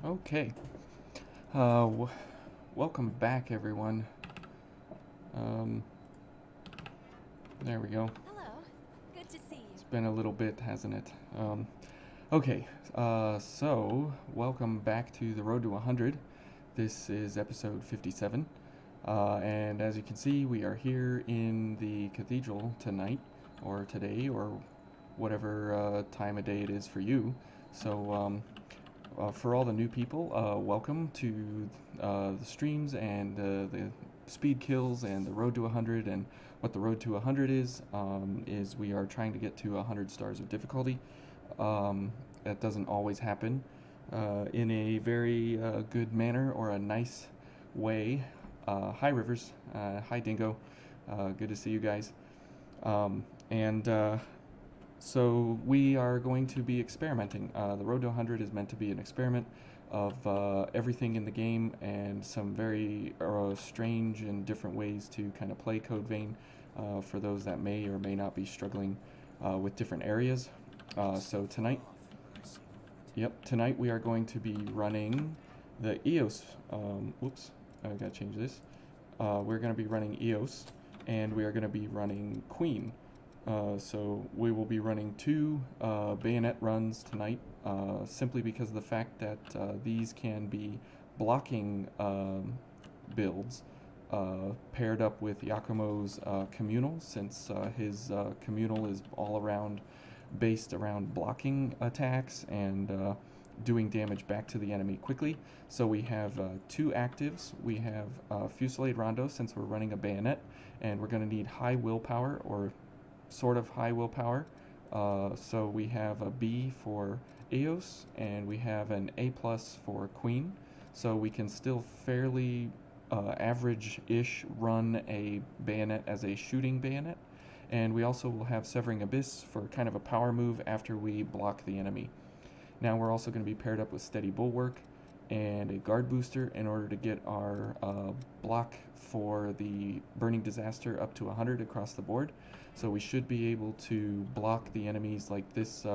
Okay. Welcome back, everyone. Um, there we go. Hello. Good to see It's you. been a little bit, hasn't it? Okay. So welcome back to the Road to 100. This is episode 57. And as you can see, we are here in the Cathedral tonight, or today, or whatever time of day it is for you. For all the new people, welcome to the streams and the speed kills and the road to 100. And what the road to 100 is we are trying to get to 100 stars of difficulty. That doesn't always happen in a very good manner or a nice way. Hi, Rivers. Hi, Dingo. Good to see you guys. And So we are going to be experimenting. The Road to 100 is meant to be an experiment of everything in the game and some very strange and different ways to kind of play Code Vein for those that may or may not be struggling with different areas. So tonight, tonight we are going to be running the EOS. Whoops, I gotta change this. We're going to be running EOS, and we are going to be running Queen. So we will be running two bayonet runs tonight, simply because of the fact that these can be blocking builds paired up with Yakumo's communal, since his communal is all around based around blocking attacks and doing damage back to the enemy quickly. So we have two actives. We have Fusillade Rondo, since we're running a bayonet, and we're going to need high willpower, or sort of high willpower. So we have a B for Eos, and we have an A plus for Queen. So we can still fairly average-ish run a bayonet as a shooting bayonet. And we also will have Severing Abyss for kind of a power move after we block the enemy. Now we're also going to be paired up with Steady Bulwark and a guard booster in order to get our block for the Burning Disaster up to 100 across the board. So we should be able to block the enemies like this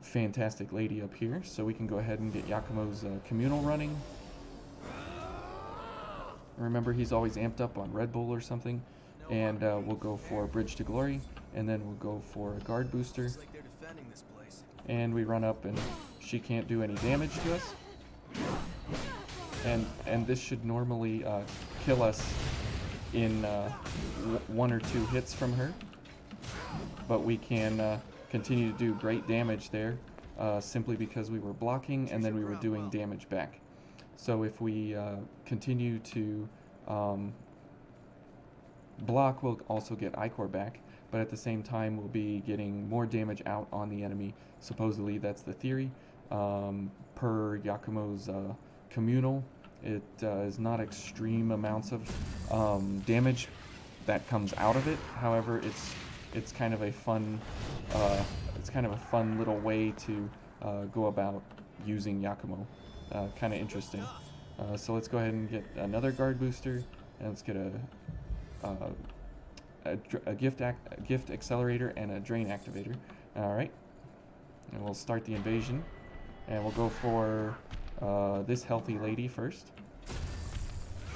fantastic lady up here. So we can go ahead and get Yakumo's communal running. Remember, he's always amped up on Red Bull or something. And we'll go for Bridge to Glory, and then we'll go for a guard booster. And we run up, and she can't do any damage to us. And this should normally kill us in one or two hits from her. But we can continue to do great damage there simply because we were blocking and then we were doing damage back. So if we continue to block, we'll also get Ichor back, but at the same time we'll be getting more damage out on the enemy. Supposedly that's the theory. Per Yakumo's communal, it is not extreme amounts of damage that comes out of it. However, it's kind of a fun little way to go about using Yakumo. Kind of interesting. So let's go ahead and get another guard booster, and let's get a gift accelerator and a drain activator. All right, and we'll start the invasion, and we'll go for this healthy lady first,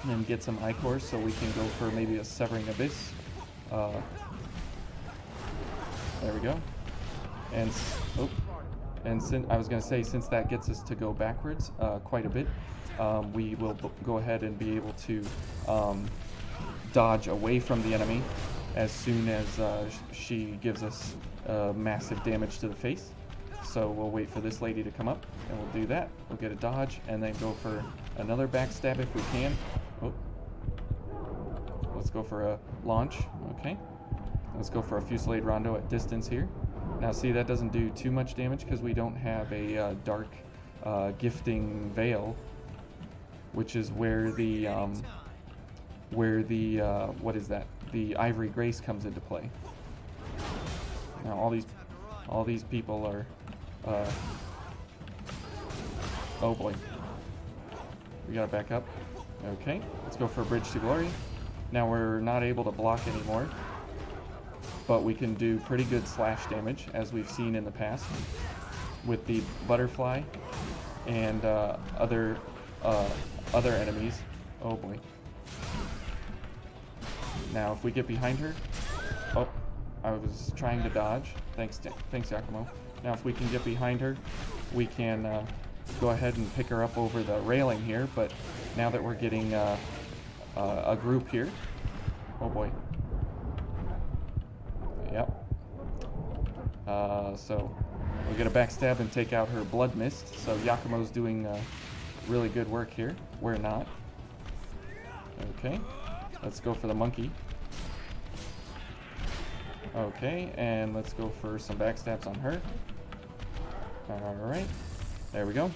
and then get some Ichors so we can go for maybe a Severing Abyss. There we go. And since I was going to say, since that gets us to go backwards quite a bit, we will go ahead and be able to dodge away from the enemy as soon as she gives us massive damage to the face. So we'll wait for this lady to come up, and we'll do that. We'll get a dodge, and then go for another backstab if we can. Oh. Let's go for a launch. Okay. Let's go for a Fusillade Rondo at distance here. Now see, that doesn't do too much damage because we don't have a dark gifting veil, which is where the what is that? The Ivory Grace comes into play. Now all these people are oh boy. We gotta back up. Okay, let's go for a Bridge to Glory. Now we're not able to block anymore, but we can do pretty good slash damage, as we've seen in the past with the butterfly. and uh, other enemies. Oh boy. Now, if we get behind her, oh, I was trying to dodge. Thanks, Yakumo. Now, if we can get behind her, we can go ahead and pick her up over the railing here. But now that we're getting a group here, oh boy. Yep. So we get a backstab and take out her blood mist. So Yakumo's doing really good work here. We're not. Okay. Let's go for the monkey. Okay, and let's go for some backstabs on her. Alright. There we go.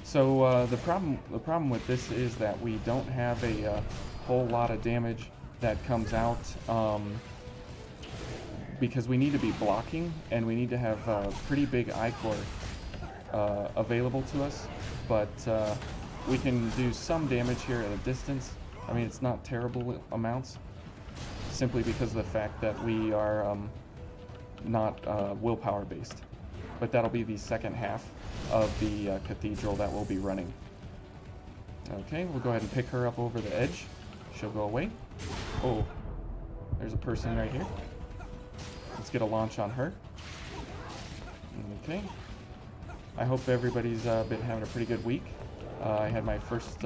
So the problem with this is that we don't have a whole lot of damage that comes out because we need to be blocking and we need to have pretty big I-core available to us, but we can do some damage here at a distance. I mean, it's not terrible amounts, simply because of the fact that we are not willpower based. But that'll be the second half of the Cathedral that we'll be running. Okay, we'll go ahead and pick her up over the edge. She'll go away. Oh, there's a person right here. Let's get a launch on her. Okay. I hope everybody's been having a pretty good week. I had my first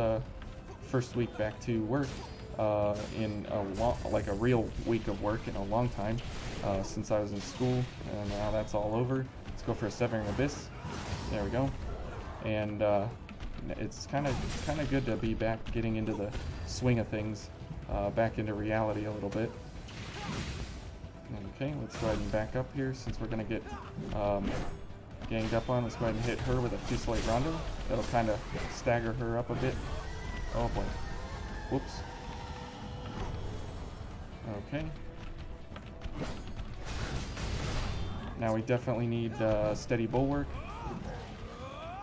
week back to work in a real week of work in a long time since I was in school, and now that's all over. Let's go for a Severing Abyss. There we go. And it's kind of good to be back, getting into the swing of things, back into reality a little bit. Okay, let's go ahead and back up here since we're gonna get ganged up on. Let's go ahead and hit her with a Fusillade Rondo. That'll kind of stagger her up a bit. Oh boy. Whoops. Okay. Now we definitely need steady bulwark.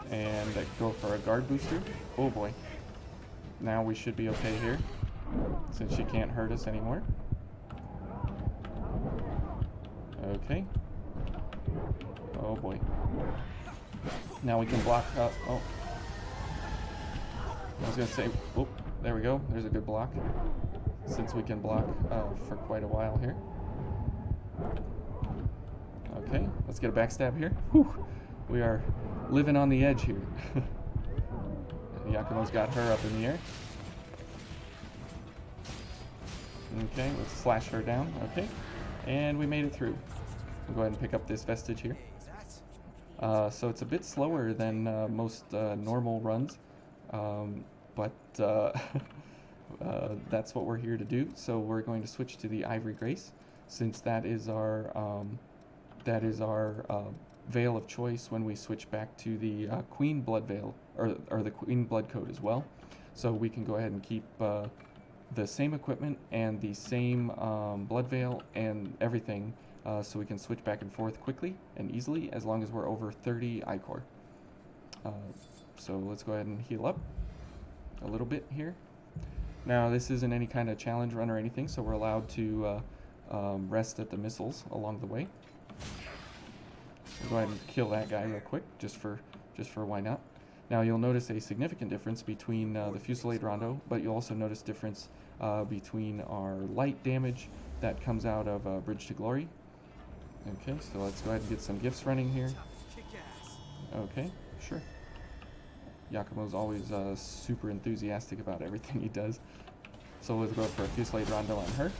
And go for a guard booster. Oh boy. Now we should be okay here, since she can't hurt us anymore. Okay. Oh boy. Now we can block up. Oh. I was gonna say, oh, there we go. There's a good block. Since we can block for quite a while here. Okay, let's get a backstab here. Whew. We are living on the edge here. Yakumo's got her up in the air. Okay, let's slash her down. Okay, and we made it through. We'll go ahead and pick up this vestige here. So it's a bit slower than most normal runs, but that's what we're here to do. So we're going to switch to the Ivory Grace, since that is our veil of choice when we switch back to the Queen Blood Veil, or the Queen Blood Coat as well. So we can go ahead and keep the same equipment and the same Blood Veil and everything, so we can switch back and forth quickly and easily as long as we're over 30 I-core. So let's go ahead and heal up a little bit here. Now this isn't any kind of challenge run or anything, so we're allowed to rest at the missiles along the way. We'll go ahead and kill that guy real quick, just for why not. Now you'll notice a significant difference between the Fusillade Rondo, but you'll also notice difference between our light damage that comes out of Bridge to Glory. Okay, so let's go ahead and get some gifts running here. Okay, sure. Yakumo's always super enthusiastic about everything he does. So let's go for a Fusillade Rondo on her.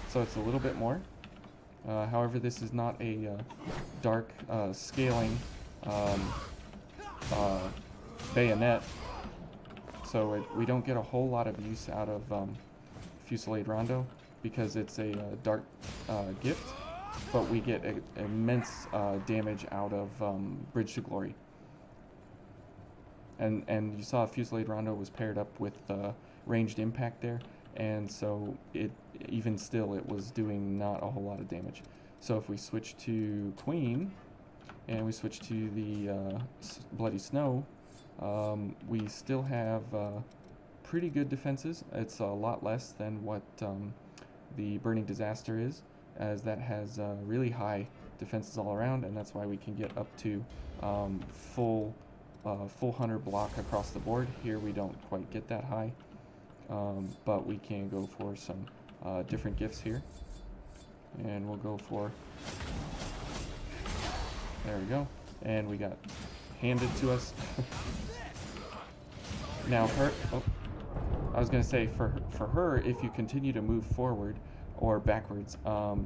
So it's a little bit more. However, this is not a dark scaling bayonet, so we don't get a whole lot of use out of Fusillade Rondo because it's a dark gift, but we get immense damage out of Bridge to Glory. And you saw Fusillade Rondo was paired up with ranged impact there, and so even still it was doing not a whole lot of damage. So if we switch to Queen and we switch to the Bloody Snow, we still have pretty good defenses. It's a lot less than what the Burning Disaster is, as that has really high defenses all around, and that's why we can get up to full full 100 block across the board. Here we don't quite get that high, but we can go for some different gifts here. And we'll go for, there we go. And we got handed to us. Now I was going to say, for her, if you continue to move forward or backwards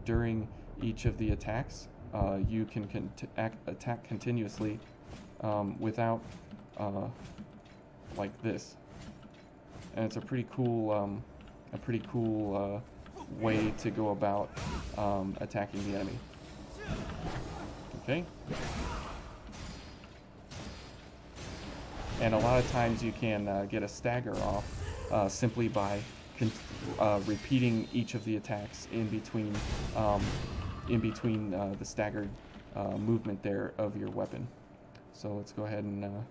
during each of the attacks, you can attack continuously without, like this. And it's a pretty cool way to go about attacking the enemy. Okay. And a lot of times you can get a stagger off simply by repeating each of the attacks in between the staggered movement there of your weapon. So let's go ahead and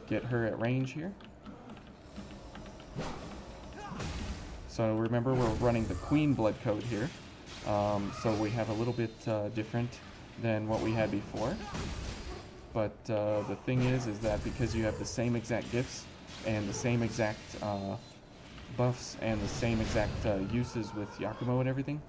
get her at range here. So remember, we're running the Queen blood code here. So we have a little bit different than what we had before. But the thing is that because you have the same exact gifts and the same exact buffs and the same exact uses with Yakumo and everything,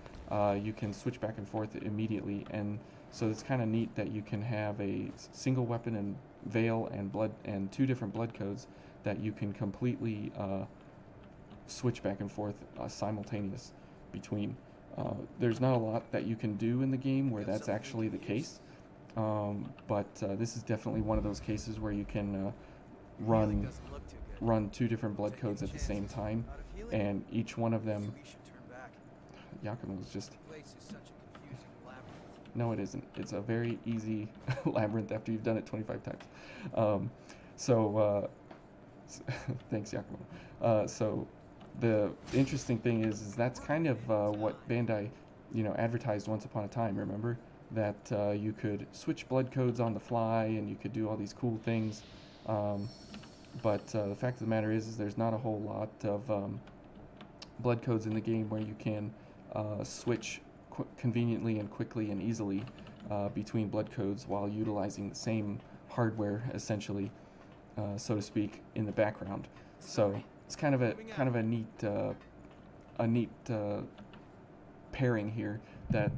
you can switch back and forth immediately. And so it's kind of neat that you can have a single weapon and veil and blood and 2 different blood codes that you can completely switch back and forth simultaneous between. There's not a lot that you can do in the game where that's actually the case. But this is definitely one of those cases where you can run 2 different blood codes at the same time, and each one of them. Yakumo is just. No, it isn't. It's a very easy labyrinth after you've done it 25 times. Thanks, Yakumo. So the interesting thing is that's kind of what Bandai, advertised once upon a time. Remember? That you could switch blood codes on the fly and you could do all these cool things. But the fact of the matter is there's not a whole lot of blood codes in the game where you can switch conveniently and quickly and easily between blood codes while utilizing the same hardware, essentially, so to speak, in the background. So it's kind of a neat pairing here that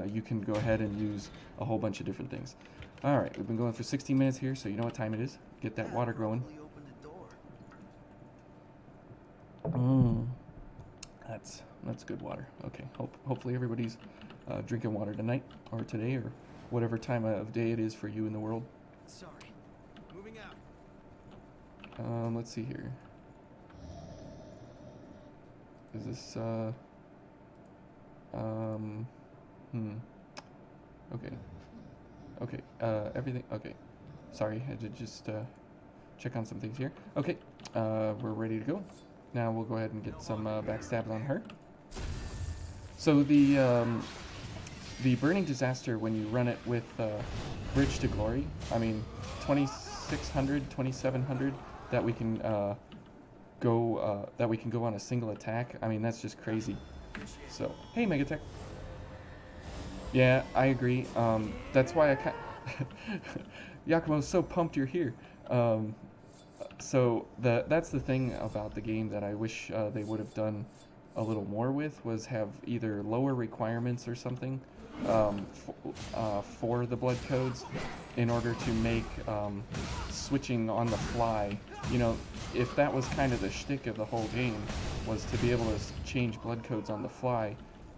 you can go ahead and use a whole bunch of different things. All right, we've been going for 16 minutes here, so you know what time it is. Get that water growing. That's good water. Okay, hopefully everybody's drinking water tonight or today or whatever time of day it is for you in the world. Sorry. Moving out. Let's see here. Is this Okay. Everything. Okay. Sorry, I did just check on some things here. Okay. We're ready to go. Now we'll go ahead and get some backstabs on her. So the Burning Disaster, when you run it with Bridge to Glory, I mean 2600, 2700 that we can go on a single attack. I mean, that's just crazy. So, hey, Megatech. Yeah, I agree. That's why Yakumo's so pumped you're here. So that's the thing about the game that I wish they would have done a little more with, was have either lower requirements or something for the blood codes in order to make switching on the fly. If that was kind of the shtick of the whole game, was to be able to change blood codes on the fly,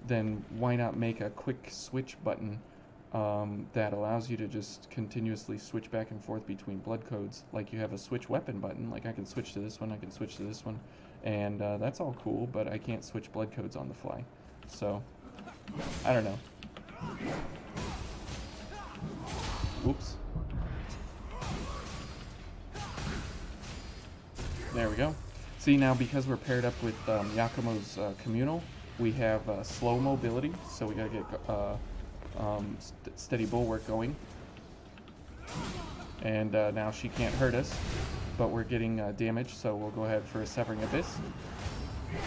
then why not make a quick switch button that allows you to just continuously switch back and forth between blood codes, like you have a switch weapon button. Like I can switch to this one, I can switch to this one, and that's all cool, but I can't switch blood codes on the fly. So, I don't know. Whoops. There we go. See, now because we're paired up with Yakumo's communal, we have slow mobility, so we gotta get steady bulwark going. And now she can't hurt us, but we're getting damage, so we'll go ahead for a Severing Abyss.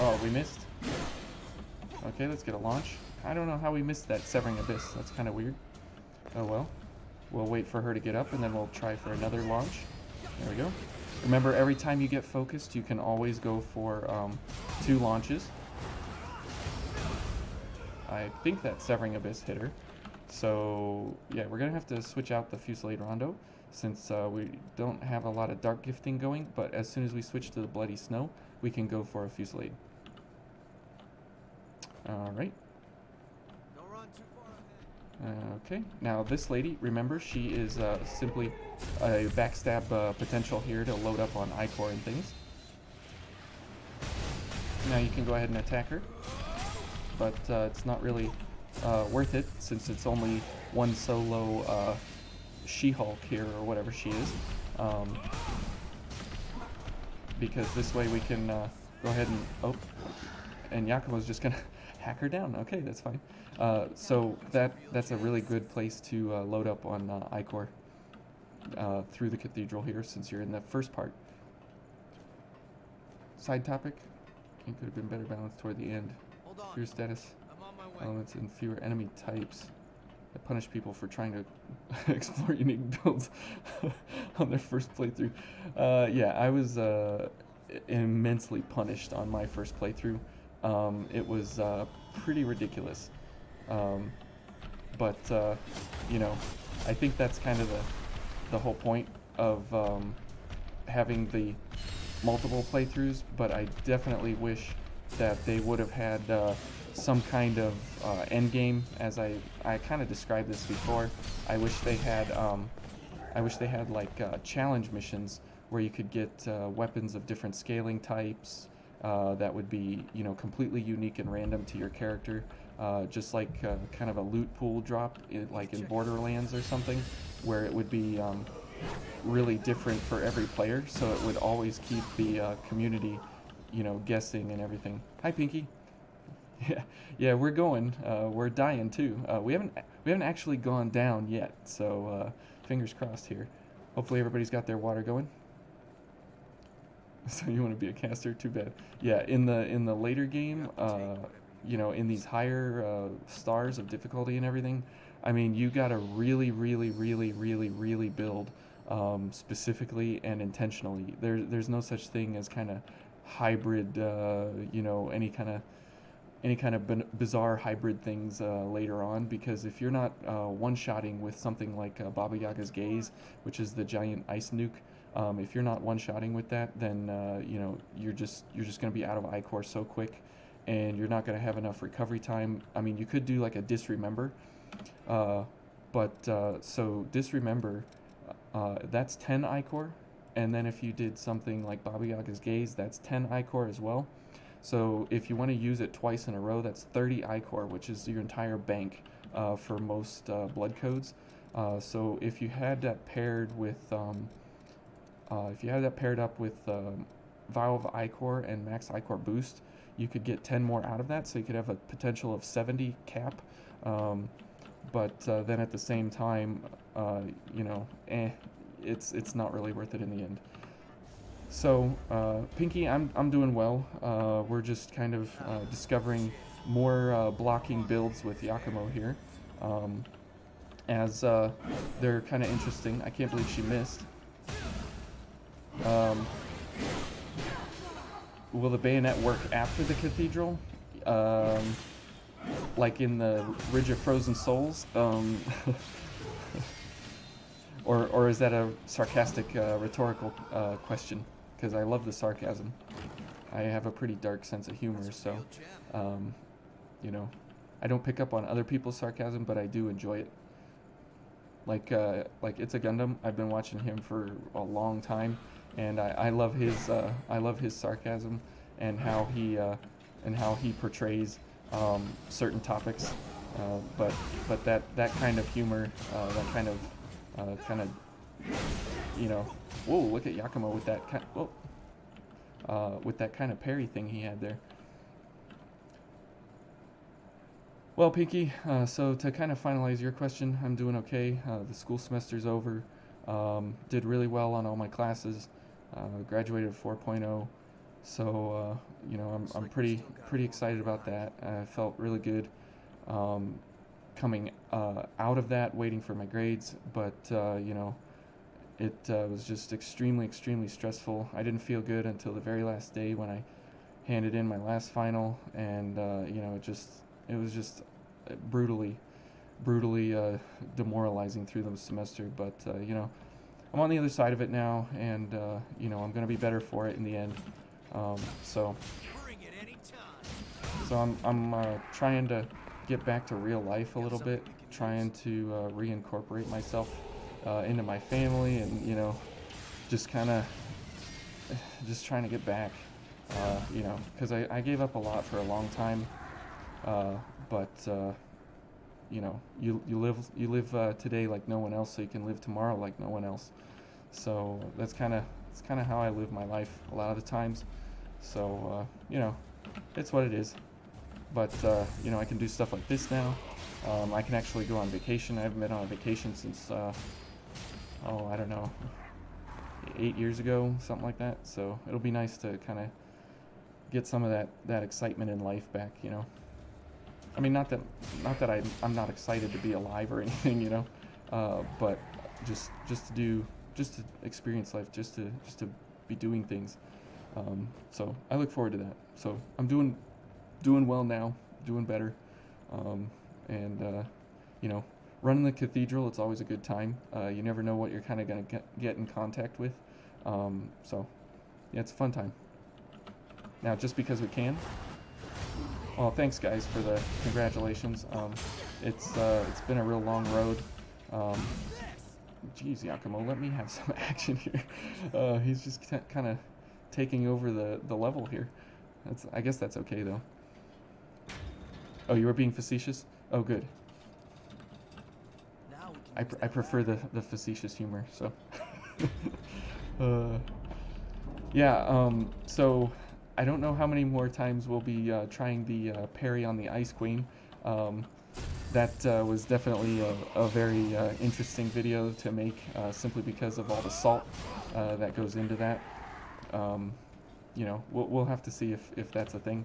Oh, we missed. Okay, let's get a launch. I don't know how we missed that Severing Abyss. That's kind of weird. Oh well. We'll wait for her to get up, and then we'll try for another launch. There we go. Remember, every time you get focused, you can always go for 2 launches. I think that Severing Abyss hit her. So, yeah, we're going to have to switch out the Fusillade Rondo since we don't have a lot of dark gifting going, but as soon as we switch to the Bloody Snow, we can go for a Fusillade. Alright. Don't run too far ahead. Okay, now this lady, remember, she is simply a backstab potential here to load up on Icor and things. Now you can go ahead and attack her, but it's not really worth it since it's only one solo She-Hulk here, or whatever she is. Because this way we can go ahead and... Oh, and Yakumo's just going to hack her down. Okay, that's fine. So that's a really good place to load up on Icor through the Cathedral here, since you're in the first part. Side topic. It could have been better balanced toward the end. Hold on. Fear status. I'm on my way. Elements and fewer enemy types that punish people for trying to explore unique builds on their first playthrough. Yeah, I was immensely punished on my first playthrough. It was pretty ridiculous. But you know, I think that's kind of the whole point of having the multiple playthroughs, but I definitely wish that they would have had some kind of end game, as I kind of described this before. I wish they had like challenge missions where you could get weapons of different scaling types that would be, you know, completely unique and random to your character, just like kind of a loot pool drop, like in Borderlands or something, where it would be really different for every player, so it would always keep the community, you know, guessing and everything. Hi, Pinky. Yeah, we're going. We're dying too. We haven't actually gone down yet, so fingers crossed here. Hopefully everybody's got their water going. So you want to be a caster? Too bad. Yeah, in the later game, you know, in these higher stars of difficulty and everything, I mean, you gotta really build specifically and intentionally. There's no such thing as kind of hybrid, you know, any kind of bizarre hybrid things later on, because if you're not one-shotting with something like Baba Yaga's Gaze, which is the giant ice nuke, if you're not one-shotting with that, then you know, you're just going to be out of Icor so quick, and you're not going to have enough recovery time. I mean, you could do like a disremember, but so disremember, that's 10 Icor, and then if you did something like Baba Yaga's Gaze, that's 10 Icor as well. So if you want to use it twice in a row, that's 30 Icor, which is your entire bank for most blood codes. So if you had that paired with, up with Vial of Icor and Max Icor Boost, you could get 10 more out of that. So you could have a potential of 70 cap. But then at the same time, you know, it's not really worth it in the end. So, Pinky, I'm doing well. We're just kind of discovering more blocking builds with Yakumo here, as they're kind of interesting. I can't believe she missed. Will the bayonet work after the Cathedral? Like in the Ridge of Frozen Souls? Or is that a sarcastic, rhetorical question? Because I love the sarcasm. I have a pretty dark sense of humor, so, you know, I don't pick up on other people's sarcasm, but I do enjoy it. Like It's a Gundam. I've been watching him for a long time, and I love his sarcasm and how he portrays certain topics. But that kind of humor, that kind of, you know, whoa! Look at Yakumo with that with that kind of parry thing he had there. Well, Pinky, so to kind of finalize your question, I'm doing okay. The school semester's over. Did really well on all my classes. Graduated 4.0. So you know, I'm pretty excited about that. I felt really good coming out of that, waiting for my grades. But you know, it was just extremely stressful. I didn't feel good until the very last day when I handed in my last final, and it was just brutally demoralizing through the semester. But I'm on the other side of it now, and I'm gonna be better for it in the end. Um, so Bring it anytime. so I'm trying to get back to real life a little bit, trying to reincorporate myself into my family, and just kind of just trying to get back. Because I gave up a lot for a long time, but you live today like no one else, so you can live tomorrow like no one else. So it's kind of how I live my life a lot of the times. So it's what it is. But I can do stuff like this now. I can actually go on vacation. I haven't been on a vacation since I don't know, 8 years ago, something like that. So it'll be nice to kind of get some of that excitement in life back. I mean, not that I'm not excited to be alive or anything, but just to experience life, just to be doing things. So I look forward to that. So I'm doing well now, doing better, and running the cathedral. It's always a good time. You never know what you're kind of gonna get in contact with. So yeah, it's a fun time. Now, just because we can. Well, thanks guys for the congratulations. It's been a real long road. Geez, Yakumo, let me have some action here. He's just kind of taking over the level here. I guess that's okay though. Oh, you were being facetious? Oh, good. Now we can I use I that prefer ladder. the facetious humor. So. Yeah. So I don't know how many more times we'll be trying the parry on the Ice Queen. Um, that was definitely a very interesting video to make, simply because of all the salt that goes into that. We'll have to see if that's a thing.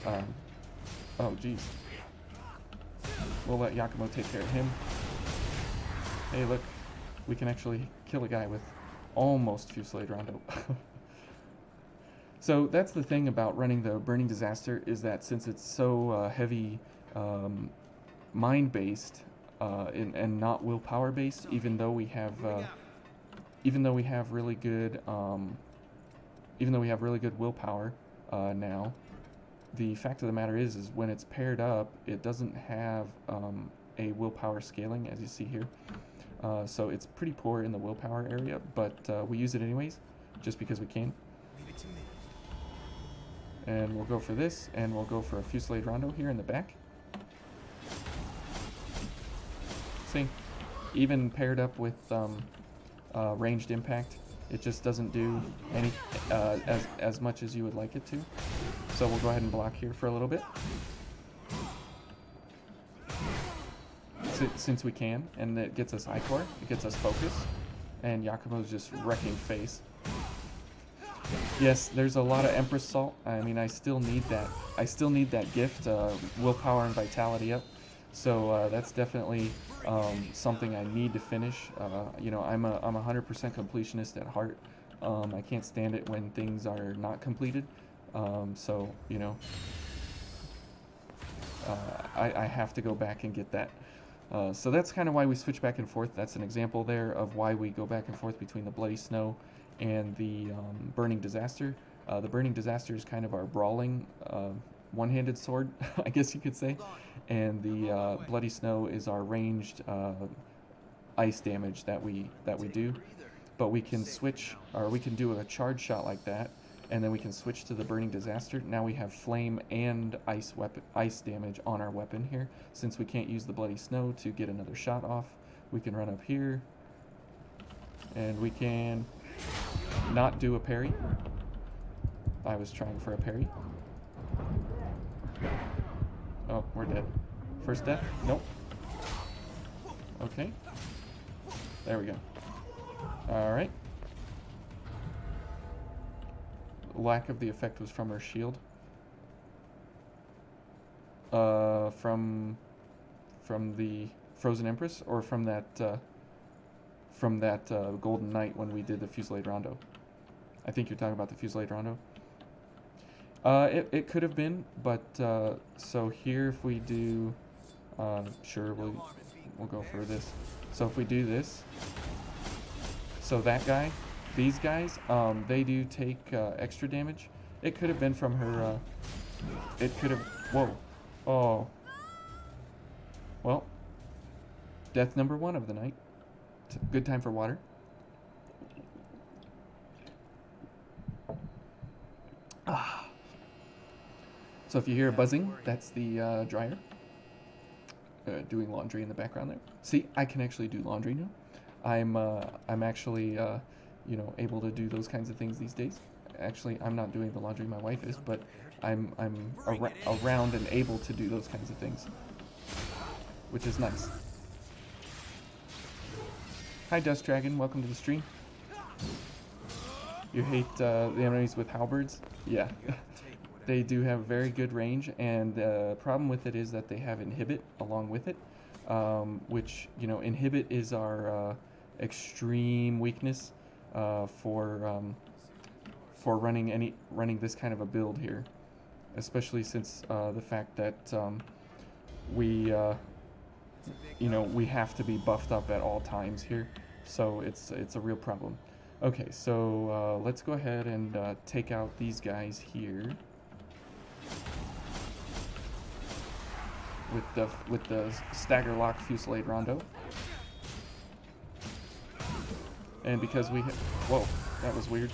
Um, oh, geez. We'll let Yakumo take care of him. Hey, look. We can actually kill a guy with almost Fusillade Rondo. So that's the thing about running the Burning Disaster, is that since it's so heavy mind-based and not willpower-based, even though we have really good willpower now, the fact of the matter is when it's paired up, it doesn't have a willpower scaling, as you see here. So it's pretty poor in the willpower area, but we use it anyways, just because we can. Leave it to me. And we'll go for this, and we'll go for a Fusillade Rondo here in the back. See, even paired up with ranged impact, it just doesn't do any as much as you would like it to. So we'll go ahead and block here for a little bit, since we can, and it gets us Ichor, it gets us focus, and Yakumo's just wrecking face. Yes, there's a lot of Empress Salt. I mean, I still need that gift, willpower and vitality up. So that's definitely something I need to finish. I'm a 100% completionist at heart. I can't stand it when things are not completed. I have to go back and get that. So that's kind of why we switch back and forth. That's an example there of why we go back and forth between the Bloody Snow and the Burning Disaster. The Burning Disaster is kind of our brawling one-handed sword, I guess you could say, and the Bloody Snow is our ranged ice damage that we do. But we can switch, or we can do a charge shot like that, and then we can switch to the Burning Disaster. Now we have flame and ice damage on our weapon here. Since we can't use the Bloody Snow to get another shot off, we can run up here, and we can not do a parry. I was trying for a parry. Oh, we're dead. First death? Nope. Okay. There we go. Alright. Lack of the effect was from her shield. From the Frozen Empress, or from from that Golden Knight when we did the Fusillade Rondo. I think you're talking about the Fusillade Rondo. It could have been, but so here if we do, sure we'll go for this. So if we do this, so that guy, these guys, they do take extra damage. It could have been from her. It could have. Whoa, oh. Well, death number 1 of the night. Good time for water. Ah. So if you hear a buzzing, that's the dryer doing laundry in the background there. See, I can actually do laundry now. I'm actually able to do those kinds of things these days. Actually, I'm not doing the laundry, my wife is, but I'm around and able to do those kinds of things, which is nice. Hi Dust Dragon, welcome to the stream. You hate the enemies with halberds? Yeah. They do have very good range, and the problem with it is that they have inhibit along with it, which, inhibit is our extreme weakness for running this kind of a build here, especially since the fact that we have to be buffed up at all times here, so it's a real problem. Okay, so let's go ahead and take out these guys here with the stagger lock Fusillade Rondo. And because we whoa, that was weird.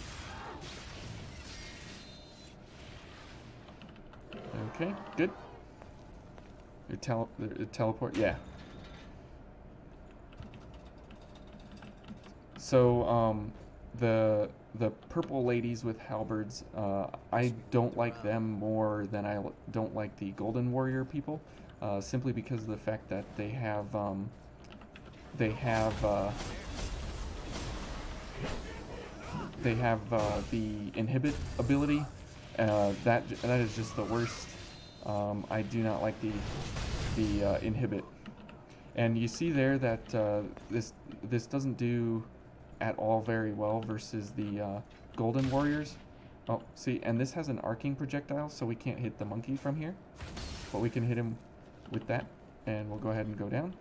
Okay, good. Your teleport, yeah. So the purple ladies with halberds, I don't like them more than I don't like the golden warrior people, simply because of the fact that they have the inhibit ability. That is just the worst. I do not like the inhibit, and you see there that this doesn't do at all very well versus the golden warriors. Oh, see, and this has an arcing projectile, so we can't hit the monkey from here, but we can hit him with that, and we'll go ahead and go down.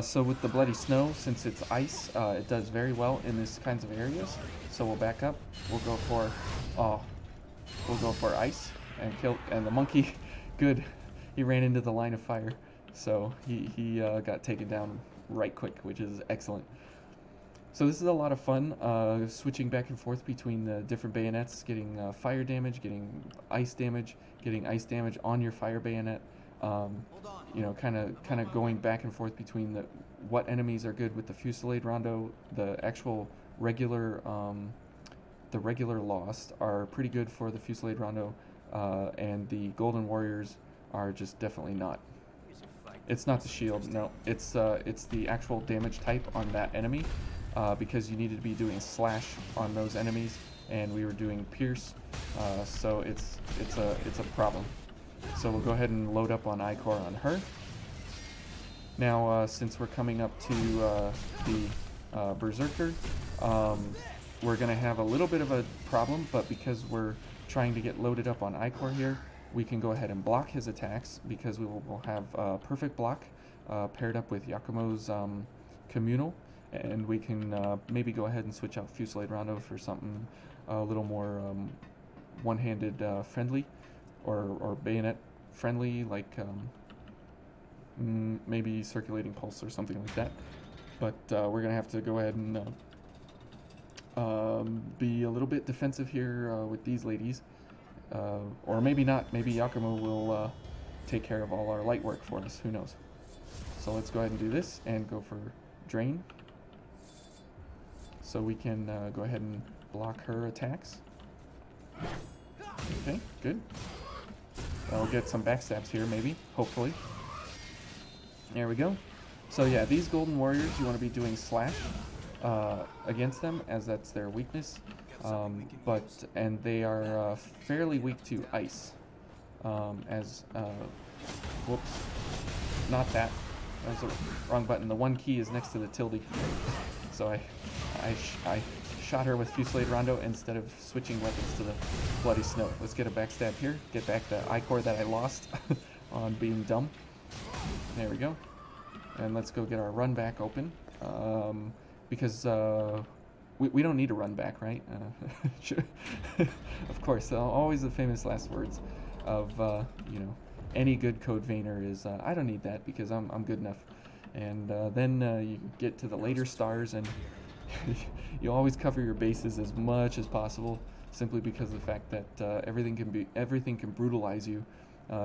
So with the bloody snow, since it's ice, it does very well in these kinds of areas. So we'll back up. We'll go for ice and kill. And the monkey, good. He ran into the line of fire, so he got taken down right quick, which is excellent. So this is a lot of fun, switching back and forth between the different bayonets, getting fire damage, getting ice damage on your fire bayonet. Kind of going back and forth between what enemies are good with the Fusillade Rondo. The actual regular Lost are pretty good for the Fusillade Rondo, and the Golden Warriors are just definitely not. It's not the shield, no. It's the actual damage type on that enemy, because you needed to be doing slash on those enemies, and we were doing pierce, so it's a problem. So we'll go ahead and load up on Icor on her. Now, since we're coming up to the Berserker, we're going to have a little bit of a problem, but because we're trying to get loaded up on Icor here, we can go ahead and block his attacks, because we will have perfect block paired up with Yakumo's Communal, and we can maybe go ahead and switch out Fusillade Rondo for something a little more one-handed friendly, or bayonet friendly, like maybe Circulating Pulse or something like that. But we're going to have to go ahead and be a little bit defensive here with these ladies. Or maybe not. Maybe Yakumo will take care of all our light work for us. Who knows? So let's go ahead and do this and go for Drain. So we can go ahead and block her attacks. Okay, good. I'll get some backstabs here, maybe, hopefully. There we go. So yeah, these Golden Warriors, you want to be doing slash against them, as that's their weakness. And they are fairly weak to ice. Whoops, not that. that was the wrong button. The one key is next to the tilde. So I shot her with Fusillade Rondo instead of switching weapons to the Bloody Snow. Let's get a backstab here. Get back the I-core that I lost on being dumb. There we go. And let's go get our run back open. Because we don't need a run back, right? Sure. Of course, always the famous last words of, you know, any good code veiner is, I don't need that because I'm good enough. And then you get to the later stars and you always cover your bases as much as possible, simply because of the fact that everything can brutalize you,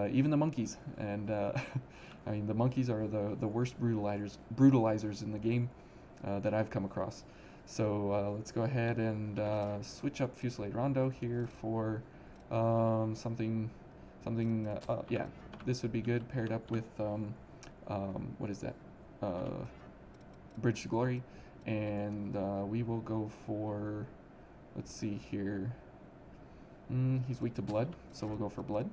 even the monkeys. And I mean, the monkeys are the worst brutalizers in the game that I've come across. So let's go ahead and switch up Fusillade Rondo here for something. Yeah, this would be good paired up with what is that? Bridge to Glory. And we will go for, let's see here, he's weak to blood, so we'll go for blood.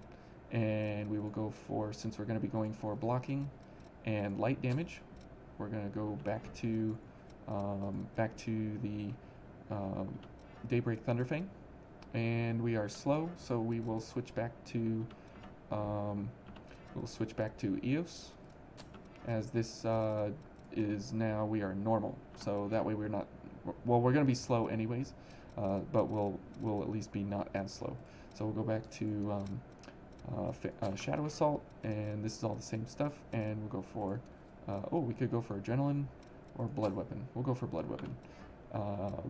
And we will go for, since we're going to be going for blocking and light damage, we're going to go back to the Daybreak Thunderfang. And we are slow, so we will switch back to Eos, as this is now we are normal, so that way we're not, well, we're going to be slow anyways, but we'll at least be not as slow. So we'll go back to Shadow Assault, and this is all the same stuff, and we'll go for we could go for Adrenaline or Blood Weapon. We'll go for Blood Weapon.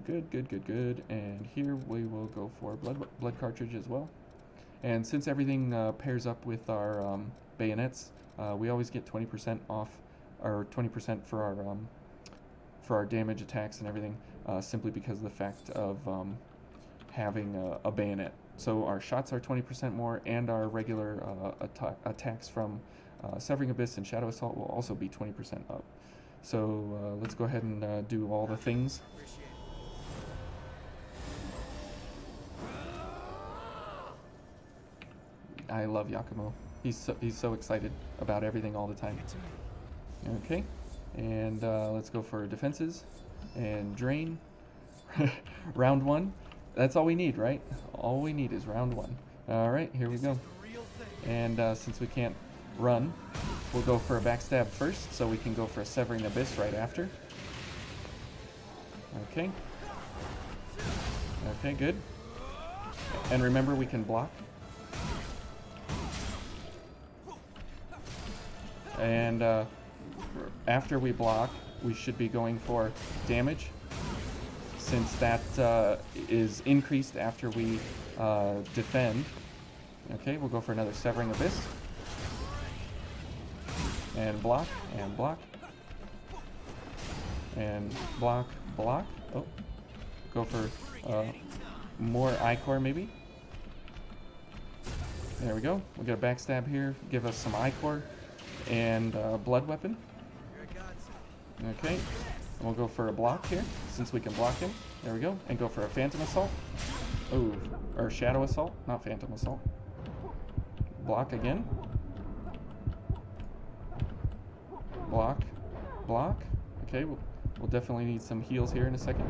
Good. And here we will go for blood cartridge as well. And since everything pairs up with our bayonets, we always get 20% off, or 20% for our damage attacks and everything, simply because of the fact of having a bayonet. So our shots are 20% more, and our regular attacks from Severing Abyss and Shadow Assault will also be 20% up. So let's go ahead and do all the things. I love Yakumo. He's so excited about everything all the time. Okay, and let's go for defenses and drain. Round one. That's all we need, right? All we need is round one. All right, here we go. And since we can't run, we'll go for a backstab first, so we can go for a Severing Abyss right after. Okay. Okay, good. And remember, we can block. And after we block, we should be going for damage, since that is increased after we defend. Okay, we'll go for another Severing Abyss. And block, and block. And block. Oh, go for more I-core maybe. There we go. We'll get a backstab here, give us some I-core and blood weapon. Okay, and we'll go for a block here, since we can block him. There we go, and go for a Phantom Assault. Ooh, or Shadow Assault, not Phantom Assault. Block again. Block. Okay, we'll definitely need some heals here in a second.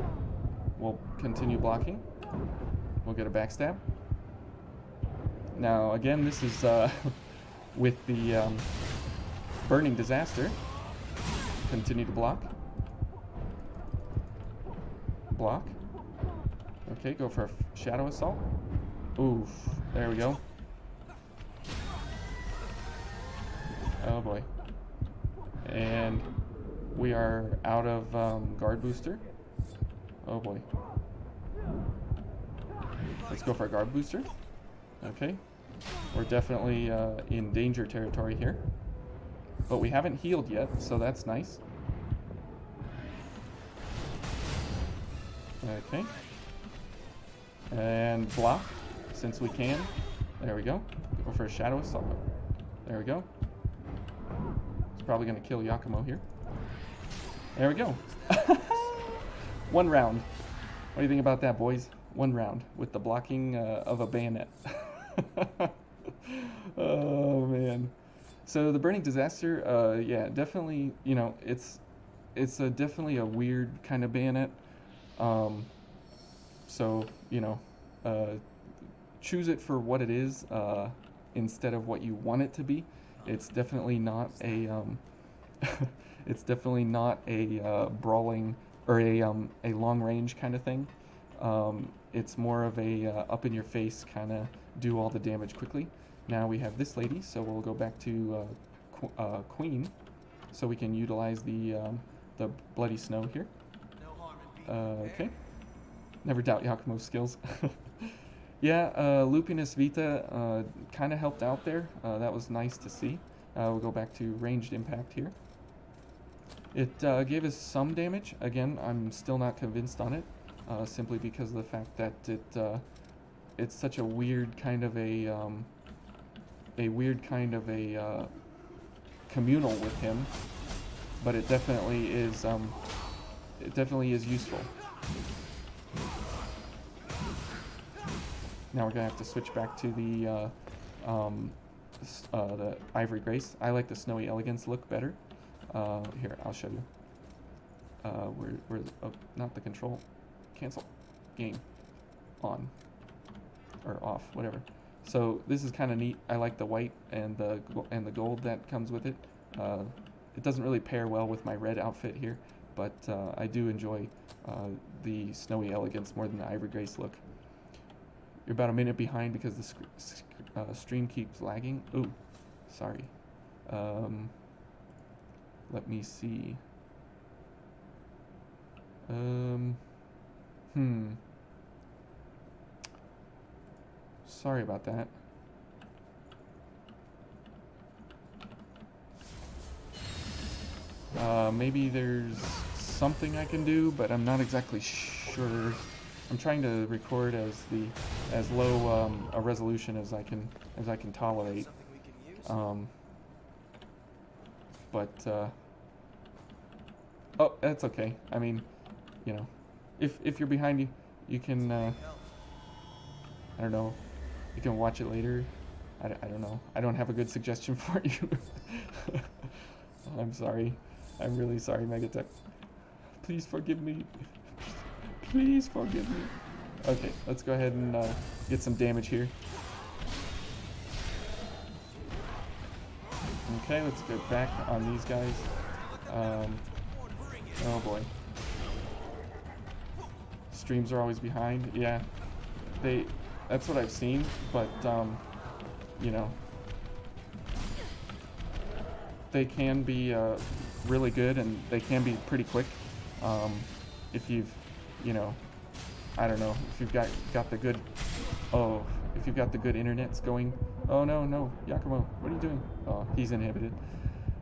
We'll continue blocking. We'll get a backstab. Now, again, this is with the Burning Disaster. Continue to block. Block. Okay, go for a Shadow Assault. Oof, there we go. Oh boy. And we are out of guard booster. Oh boy. Let's go for a guard booster. Okay. We're definitely in danger territory here. But we haven't healed yet, so that's nice. Okay. And block, since we can. There we go. Go for a Shadow Assault. There we go. It's probably going to kill Yakumo here. There we go. One round. What do you think about that, boys? One round with the blocking of a bayonet. Oh, man. So the burning disaster, yeah, definitely. It's definitely a weird kind of bayonet. Um, so uh, choose it for what it is instead of what you want it to be. It's definitely not a it's definitely not a brawling or a long range kind of thing. It's more of a up in your face kind of do all the damage quickly. Now we have this lady, so we'll go back to Queen, so we can utilize the bloody snow here. No harm in being Okay. Never doubt Yakumo's skills. Yeah, Lupinus Vita kind of helped out there. That was nice to see. We'll go back to ranged impact here. It gave us some damage. Again, I'm still not convinced on it, simply because of the fact that it's such a weird kind of a communal with him. But it definitely is useful. Now we're gonna have to switch back to the Ivory Grace. I like the Snowy Elegance look better. Here, I'll show you. Not the control. Cancel. Game. On. Or off, whatever. So this is kind of neat. I like the white and the gold that comes with it. It doesn't really pair well with my red outfit here, but I do enjoy the Snowy Elegance more than the Ivory Grace look. You're about a minute behind because the stream keeps lagging. Ooh, sorry. Let me see. Sorry about that. Maybe there's something I can do, but I'm not exactly sure. I'm trying to record as low a resolution as I can tolerate. something we can use. Oh, that's okay. I mean, if you're behind, you can I don't know, you can watch it later. I don't know. I don't have a good suggestion for you. I'm sorry. I'm really sorry, Megatech. Please forgive me. Please forgive me. Okay, let's go ahead and get some damage here. Okay, let's get back on these guys. Oh boy. Streams are always behind. Yeah, that's what I've seen, but they can be really good, and they can be pretty quick if you've I don't know, if you've got the good if you've got the good internets going. Oh no, Yakumo, what are you doing? Oh, he's inhibited.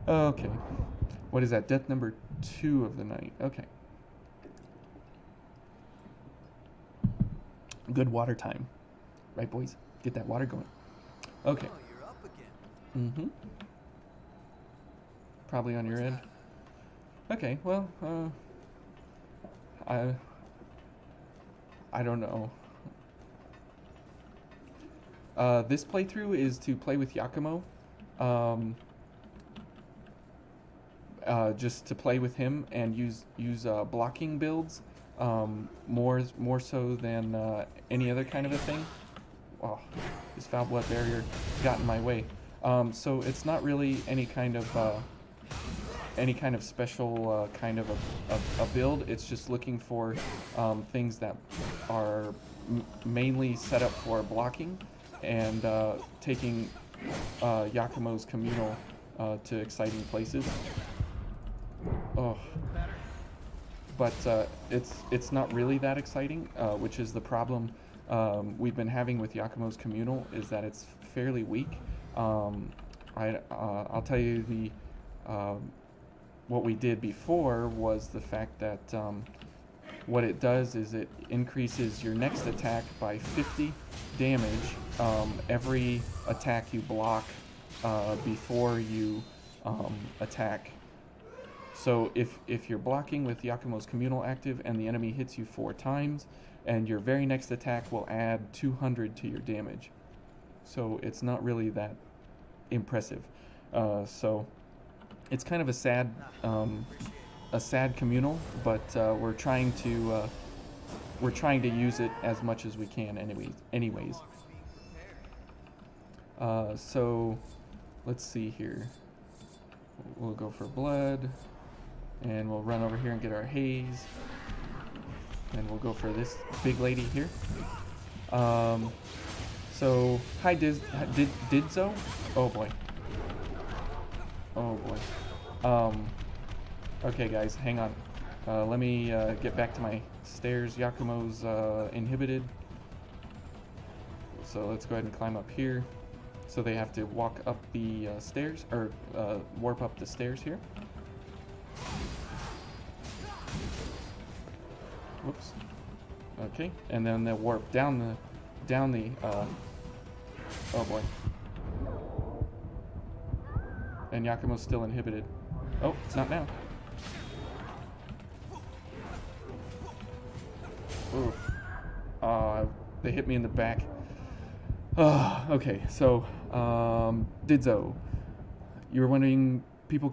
Okay, what is that? Death number 2 of the night. Okay, good water time, right, boys? Get that water going. Okay. Oh, you're up again. Probably on your end. Okay, well, I don't know. This playthrough is to play with Yakumo. Just to play with him and use blocking builds, more so than any other kind of a thing. Oh, this foul blood barrier got in my way. So it's not really any kind of special kind of a build. It's just looking for things that are mainly set up for blocking and taking Yakumo's communal to exciting places. Oh, but it's not really that exciting, which is the problem we've been having with Yakumo's communal, is that it's fairly weak. I'll tell you what we did before was the fact that what it does is it increases your next attack by 50 damage every attack you block before you attack. So if you're blocking with Yakumo's communal active and the enemy hits you 4 times, and your very next attack will add 200 to your damage. So it's not really that impressive. So it's kind of Appreciate it. a sad communal, but we're trying to use it as much as we can, anyways. Always being prepared. So let's see here. We'll go for blood, and we'll run over here and get our haze, and we'll go for this big lady here. So hi Didzo. Oh boy. Oh boy. Okay guys, hang on. Let me get back to my stairs. Yakumo's inhibited. So let's go ahead and climb up here. So they have to walk up the stairs, or warp up the stairs here. Whoops. Okay, and then they'll warp down the. Oh boy. And Yakumo's still inhibited. Oh, it's not now. Ooh. They hit me in the back. Okay, so Didzo, you were wondering people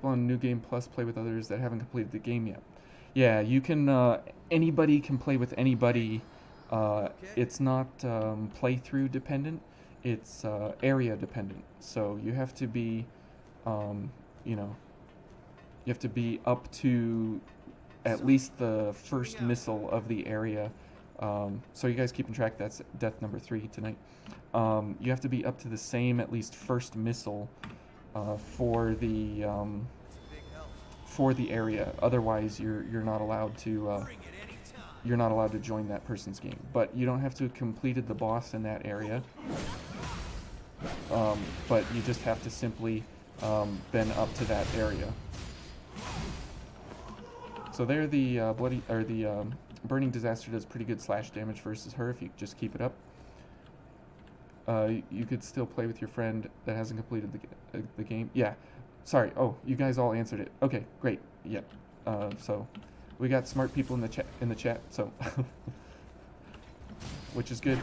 on New Game Plus play with others that haven't completed the game yet. Yeah, you can. Anybody can play with anybody. It's not playthrough dependent. It's area dependent. So you have to be, you have to be up to at least the first missile of the area. So you guys keeping track? That's death number 3 tonight. You have to be up to the same at least first missile for the area. Otherwise, you're not allowed to join that person's game. But you don't have to have completed the boss in that area. But you just have to simply been up to that area. So there, the Burning Disaster does pretty good slash damage versus her if you just keep it up. You could still play with your friend that hasn't completed the game. Yeah. Sorry. Oh, you guys all answered it. Okay, great. Yep. So we got smart people in the chat. So which is good.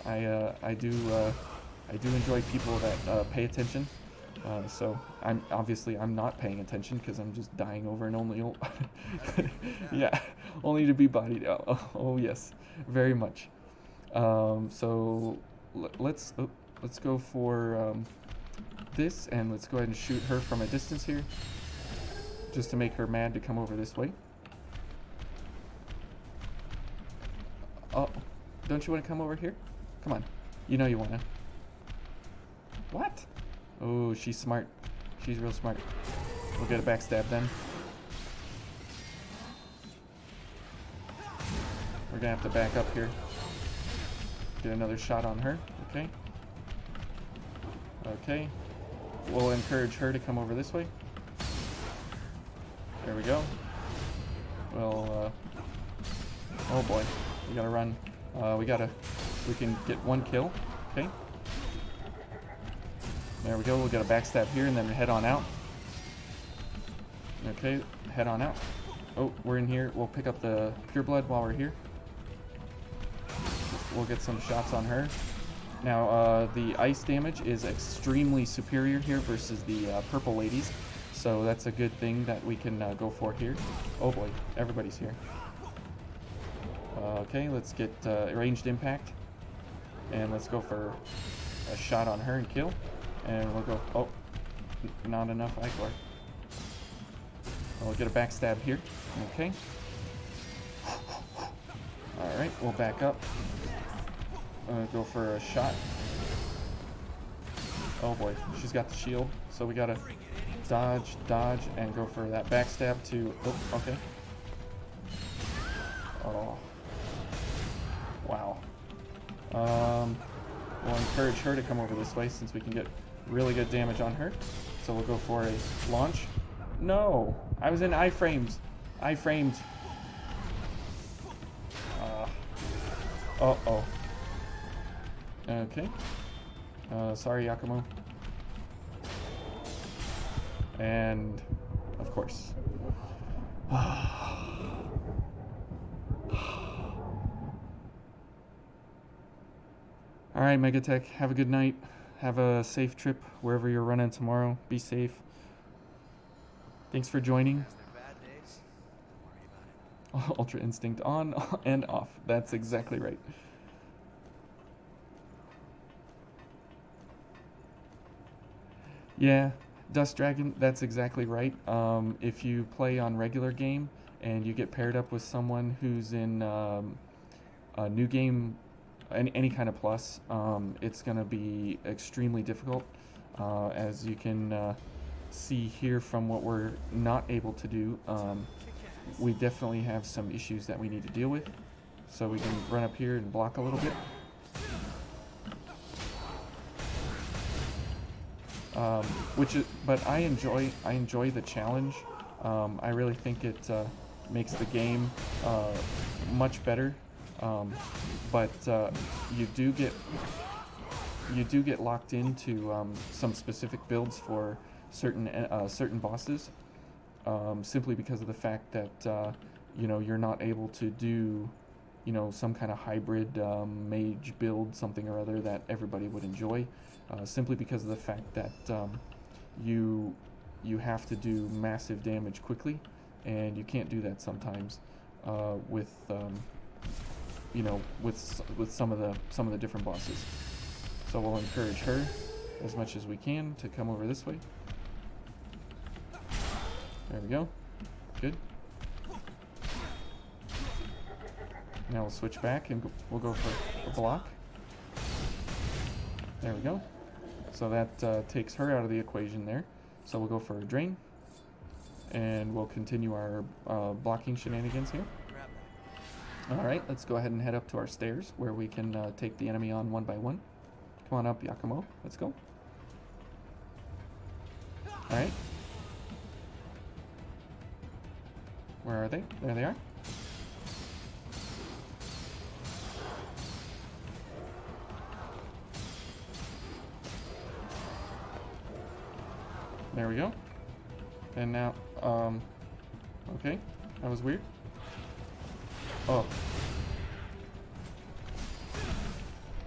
I do enjoy people that pay attention. So I'm not paying attention because I'm just dying over and only yeah, only to be bodied out. Oh yes, very much. So let's go for this, and let's go ahead and shoot her from a distance here, just to make her mad to come over this way. Oh, don't you want to come over here? Come on, you know you wanna. What? Oh, she's smart. She's real smart. We'll get a backstab then. We're gonna have to back up here. Get another shot on her. Okay. Okay. We'll encourage her to come over this way. There we go. Well, oh boy. We gotta run. We can get one kill. Okay. There we go. We'll get a backstab here and then head on out. Okay, head on out. Oh, we're in here. We'll pick up the pure blood while we're here. We'll get some shots on her. Now, the ice damage is extremely superior here versus the purple ladies. So that's a good thing that we can go for here. Oh boy, everybody's here. Okay, let's get ranged impact. And let's go for a shot on her and kill. And we'll go, oh, not enough Icor. We'll get a backstab here. Okay. Alright, we'll back up. Go for a shot. Oh boy, she's got the shield. So we gotta dodge, and go for that backstab to, oh, okay. Oh. Wow. We'll encourage her to come over this way since we can get really good damage on her. So we'll go for a launch. No! I was in iframes. Iframes. Uh-oh. Okay. Sorry, Yakumo. And, of course. Alright, Megatech, have a good night. Have a safe trip wherever you're running tomorrow. Be safe. Thanks for joining. Has their bad days. Don't worry about it. Ultra Instinct on and off. That's exactly right. Yeah, Dust Dragon, that's exactly right. If you play on regular game and you get paired up with someone who's in a new game, any kind of plus, it's going to be extremely difficult. As you can see here from what we're not able to do, we definitely have some issues that we need to deal with. So we can run up here and block a little bit. But I enjoy the challenge. I really think it makes the game much better. But you do get locked into some specific builds for certain bosses, simply because of the fact that you're not able to do some kind of hybrid mage build, something or other that everybody would enjoy. Simply because of the fact that you have to do massive damage quickly, and you can't do that sometimes with some of the different bosses. So we'll encourage her as much as we can to come over this way. There we go. Good. Now we'll switch back and we'll go for a block. There we go. So that takes her out of the equation there. So we'll go for a drain. And we'll continue our blocking shenanigans here. Alright, let's go ahead and head up to our stairs where we can take the enemy on one by one. Come on up, Yakumo. Let's go. Alright. Where are they? There they are. There we go. And now, okay, that was weird. Oh.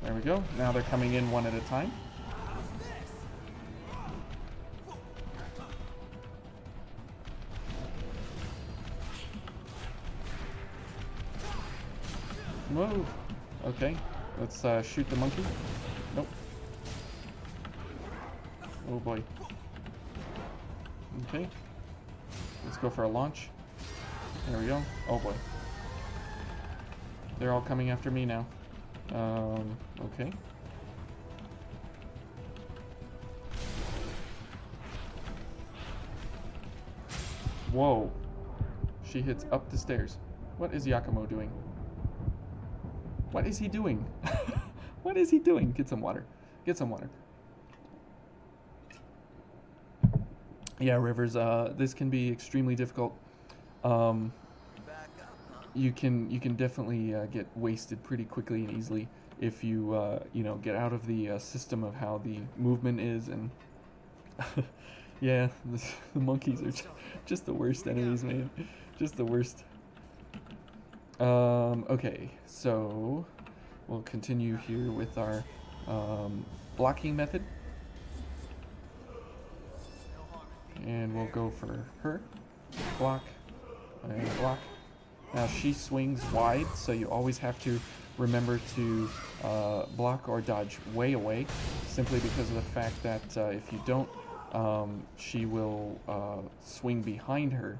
There we go. Now they're coming in one at a time. Whoa. Okay, let's shoot the monkey. Nope. Oh boy. Okay. Let's go for a launch. There we go. Oh boy. They're all coming after me now. Okay. Whoa. She hits up the stairs. What is Yakumo doing? What is he doing? What is he doing? Get some water. Get some water. Yeah, Rivers, this can be extremely difficult. You can definitely get wasted pretty quickly and easily if you get out of the system of how the movement is, and yeah, the monkeys are just the worst enemies, man. Just the worst. Okay, so we'll continue here with our blocking method. And we'll go for her. Block. And block. Now she swings wide, so you always have to remember to block or dodge way away, simply because of the fact that if you don't, she will swing behind her.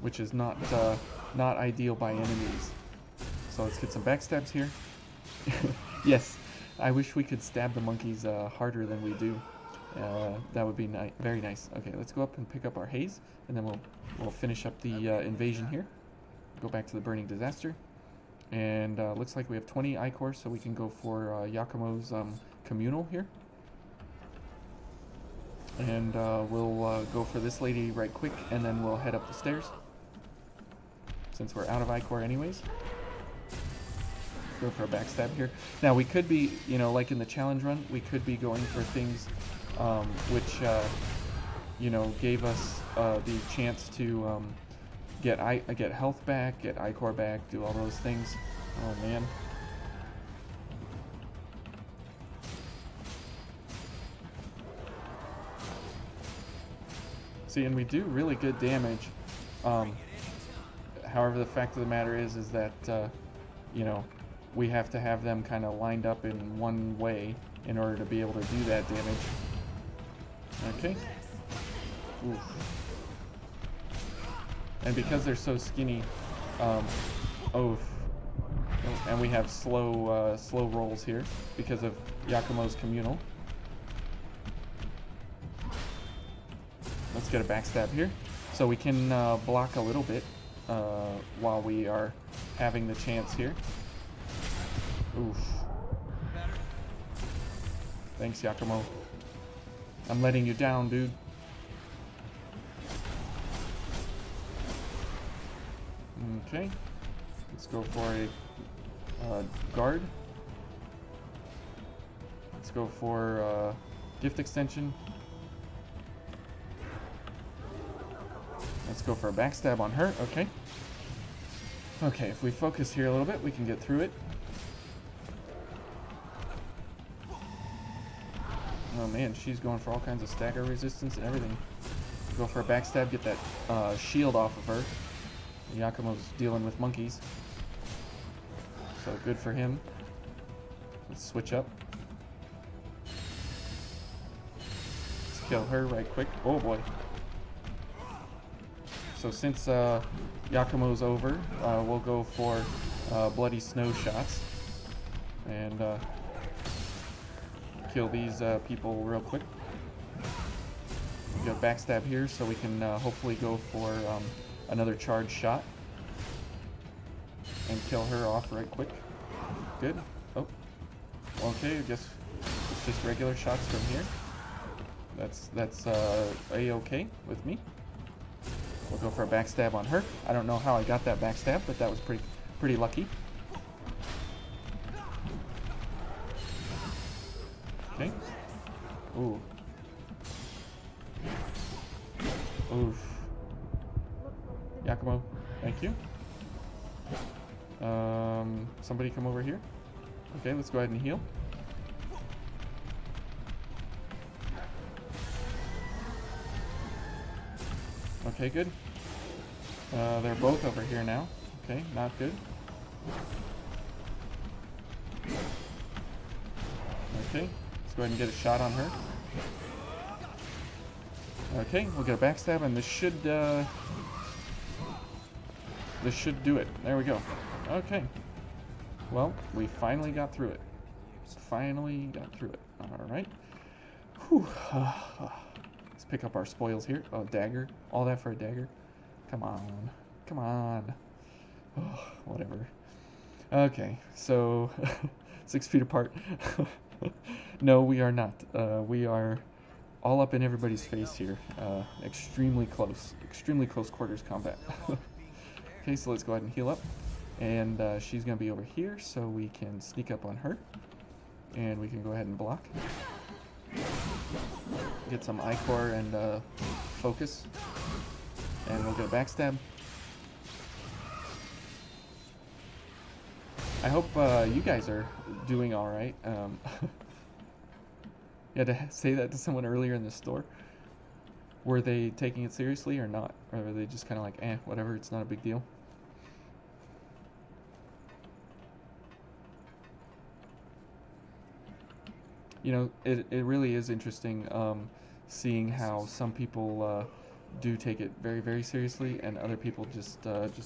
Which is not ideal by enemies. So let's get some backstabs here. Yes, I wish we could stab the monkeys harder than we do. That would be very nice. Okay, let's go up and pick up our haze, and then we'll finish up the invasion here. Go back to the burning disaster, and looks like we have 20 Ichor, so we can go for Yakumo's communal here. And we'll go for this lady right quick, and then we'll head up the stairs, since we're out of Ichor anyways. Go for a backstab here. Now we could be, like in the challenge run, we could be going for things which, gave us the chance to get health back, get Ichor back, do all those things. Oh man. See, and we do really good damage. However, the fact of the matter is that you know, we have to have them kind of lined up in one way in order to be able to do that damage. Okay. Oof. And because they're so skinny, oh, and we have slow rolls here because of Yakumo's communal. Let's get a backstab here, so we can block a little bit while we are having the chance here. Oof. Thanks, Yakumo. I'm letting you down, dude. Okay. Let's go for a guard. Let's go for gift extension. Let's go for a backstab on her. Okay. Okay, if we focus here a little bit, we can get through it. Oh man, she's going for all kinds of stagger resistance and everything. Go for a backstab, get that shield off of her. Yakumo's dealing with monkeys, so good for him. Let's switch up. Let's kill her right quick. Oh boy. So since Yakumo's over, we'll go for bloody snow shots and kill these people real quick. We got backstab here, so we can hopefully go for another charge shot and kill her off right quick. Good. Oh, okay. I guess it's just regular shots from here. That's a-okay with me. We'll go for a backstab on her. I don't know how I got that backstab, but that was pretty lucky. Okay. Ooh. Oof. Yakumo, thank you. Somebody come over here. Okay, let's go ahead and heal. Okay, good. They're both over here now. Okay, not good. Okay, let's go ahead and get a shot on her. Okay, we'll get a backstab, and this should do it. There we go. Okay. Well, we finally got through it. Finally got through it. All right. Whew. Let's pick up our spoils here. Oh, dagger. All that for a dagger. Come on. Come on. Oh, whatever. Okay, so 6 feet apart. No, we are not. We are all up in everybody's face here. Extremely close quarters combat. Okay, so let's go ahead and heal up. And she's going to be over here, so we can sneak up on her. And we can go ahead and block. Get some Ichor and focus. And we'll get a backstab. I hope you guys are doing alright. You had to say that to someone earlier in the store. Were they taking it seriously or not? Or were they just kind of like, whatever, it's not a big deal? You know, it really is interesting seeing how some people do take it very, very seriously, and other people just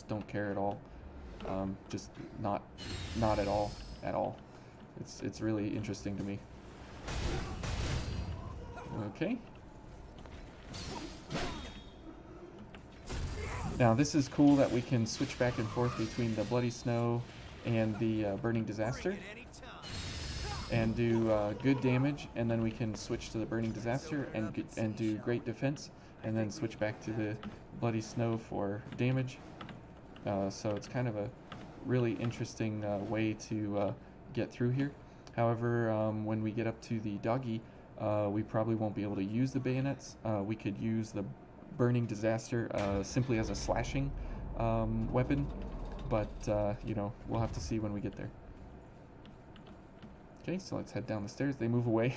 don't care at all. Just not at all, at all. It's really interesting to me. Okay. Now this is cool that we can switch back and forth between the Bloody Snow and the Burning Disaster, and do good damage, and then we can switch to the Burning Disaster and do great defense, and then switch back to the Bloody Snow for damage. So it's kind of a really interesting way to get through here. However, when we get up to the doggy, we probably won't be able to use the bayonets. We could use the Burning Disaster simply as a slashing weapon, but you know, we'll have to see when we get there. Okay, so let's head down the stairs. They move away.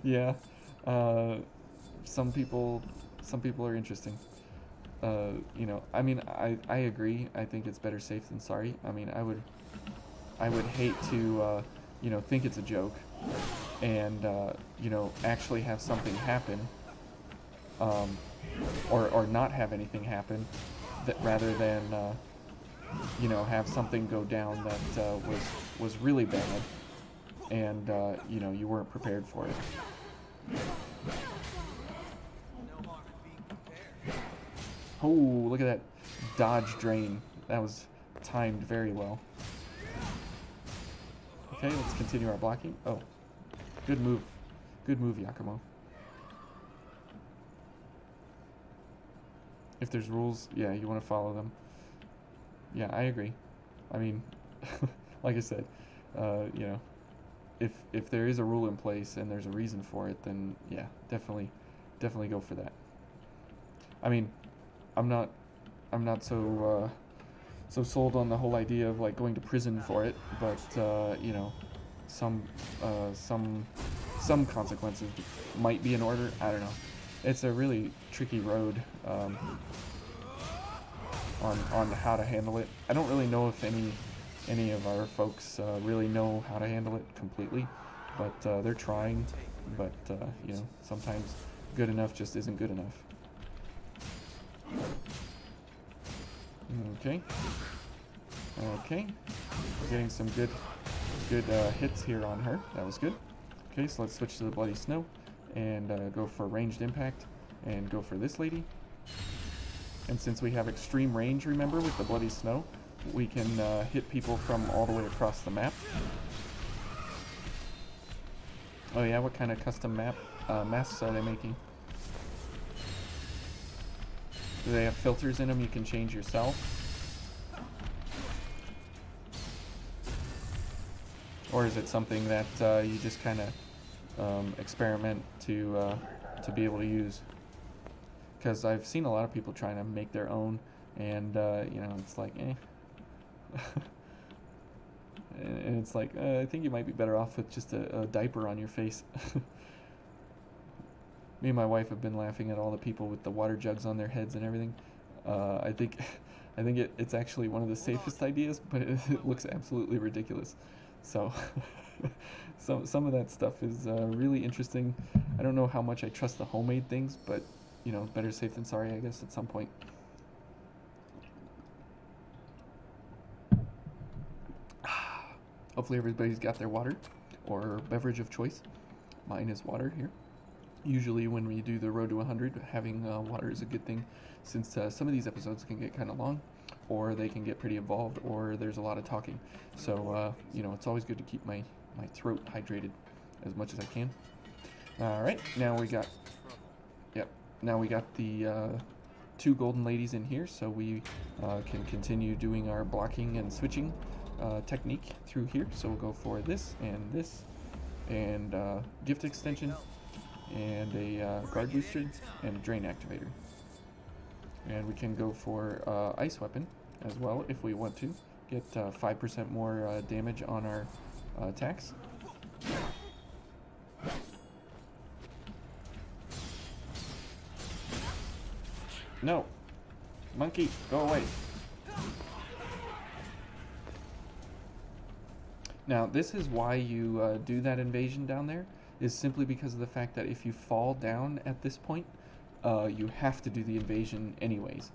Yeah, uh, some people are interesting. You know, I mean, I agree. I think it's better safe than sorry. I mean, I would hate to, you know, think it's a joke, and you know, actually have something happen, um, or not have anything happen, that rather than you know, have something go down that was really bad, and you know, you weren't prepared for it. No harm in being prepared. Oh, look at that dodge drain. That was timed very well. Okay, let's continue our blocking. Oh, good move. Good move, Yakumo. If there's rules, yeah, you want to follow them. Yeah, I agree. I mean, like I said, you know, if there is a rule in place and there's a reason for it, then yeah, definitely go for that. I mean, I'm not I'm not so sold on the whole idea of like going to prison for it, but you know, some some consequences might be in order. I don't know. It's a really tricky road on how to handle it. I don't really know if any of our folks really know how to handle it completely, but they're trying. But you know, sometimes good enough just isn't good enough. Okay. Okay. We're getting some good hits here on her. That was good. Okay, so let's switch to the Bloody Snow and go for ranged impact and go for this lady. And since we have extreme range, remember, with the Bloody Snow, we can hit people from all the way across the map. Oh yeah, what kind of custom masks are they making? Do they have filters in them you can change yourself? Or is it something that you just kind of experiment to be able to use? Because I've seen a lot of people trying to make their own, and you know, it's like, eh. And it's like, I think you might be better off with just a diaper on your face. Me and my wife have been laughing at all the people with the water jugs on their heads and everything. I think it's actually one of the safest ideas, but it looks absolutely ridiculous. So some of that stuff is really interesting. I don't know how much I trust the homemade things, but you know, better safe than sorry, I guess, at some point. Hopefully everybody's got their water or beverage of choice. Mine is water here. Usually when we do the road to 100, having water is a good thing, since some of these episodes can get kind of long, or they can get pretty involved, or there's a lot of talking. So, you know, it's always good to keep my throat hydrated as much as I can. All right, now we got, yep, now we got the two golden ladies in here, so we can continue doing our blocking and switching technique through here. So we'll go for this, and gift extension, and a guard booster, and a drain activator. And we can go for ice weapon as well if we want to. Get 5% more damage on our attacks. No! Monkey, go away! Now, this is why you do that invasion down there, is simply because of the fact that if you fall down at this point, you have to do the invasion anyways.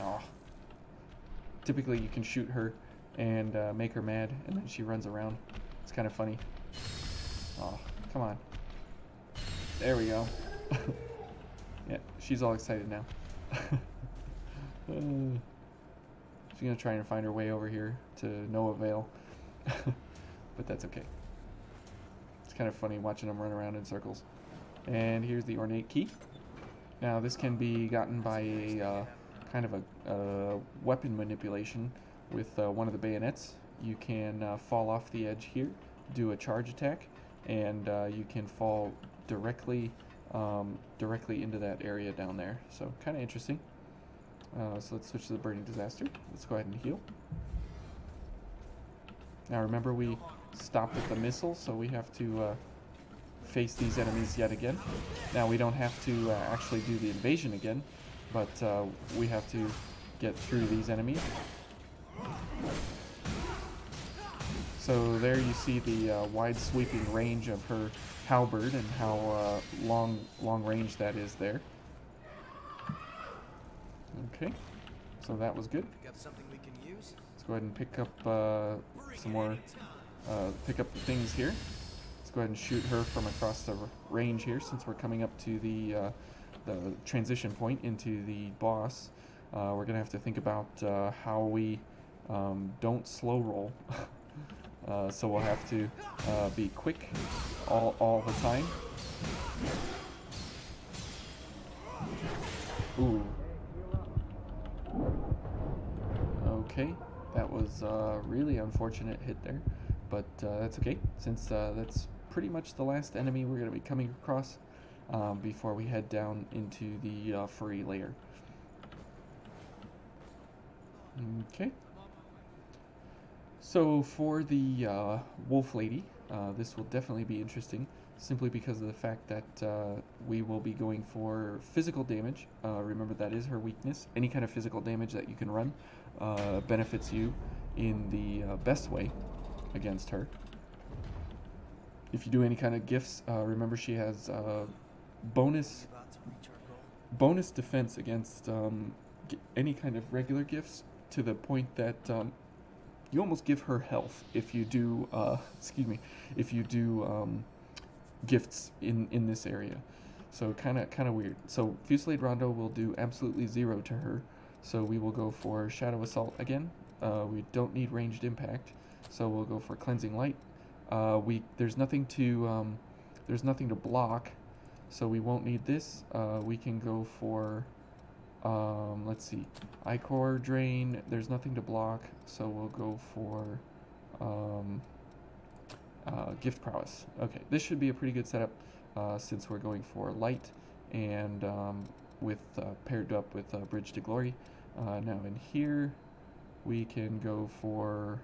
Oh. Typically you can shoot her and make her mad, and then she runs around. It's kind of funny. Oh, come on. There we go. Yeah, she's all excited now. She's gonna try and find her way over here to no avail. But that's okay. It's kind of funny watching them run around in circles. And here's the ornate key. Now this can be gotten by a kind of a weapon manipulation with one of the bayonets. You can fall off the edge here, do a charge attack, and you can fall directly directly into that area down there. So kind of interesting. So let's switch to the Burning Disaster. Let's go ahead and heal. Now remember, we stopped at the missile, so we have to face these enemies yet again. Now we don't have to actually do the invasion again, but we have to get through these enemies. So there you see the wide sweeping range of her halberd and how long range that is there. Okay, so that was good. Pick up something we can use. Let's go ahead and pick up some more, pick up the things here. Let's go ahead and shoot her from across the range here, since we're coming up to the transition point into the boss. We're gonna have to think about how we don't slow roll. So we'll have to be quick all the time. Ooh. Okay, that was a really unfortunate hit there, but that's okay, since that's pretty much the last enemy we're going to be coming across before we head down into the furry lair. Okay. So for the wolf lady, this will definitely be interesting, simply because of the fact that we will be going for physical damage. Remember, that is her weakness. Any kind of physical damage that you can run benefits you in the best way against her. If you do any kind of gifts, remember she has bonus defense against any kind of regular gifts, to the point that you almost give her health if you do, gifts in this area. So kind of weird. So Fusillade Rondo will do absolutely 0 to her. So we will go for Shadow Assault again. We don't need ranged impact, so we'll go for Cleansing Light. There's nothing to block, so we won't need this. We can go for let's see, Ichor Drain. There's nothing to block, so we'll go for Gift Prowess. Okay, this should be a pretty good setup since we're going for light and with paired up with Bridge to Glory. Now in here we can go for,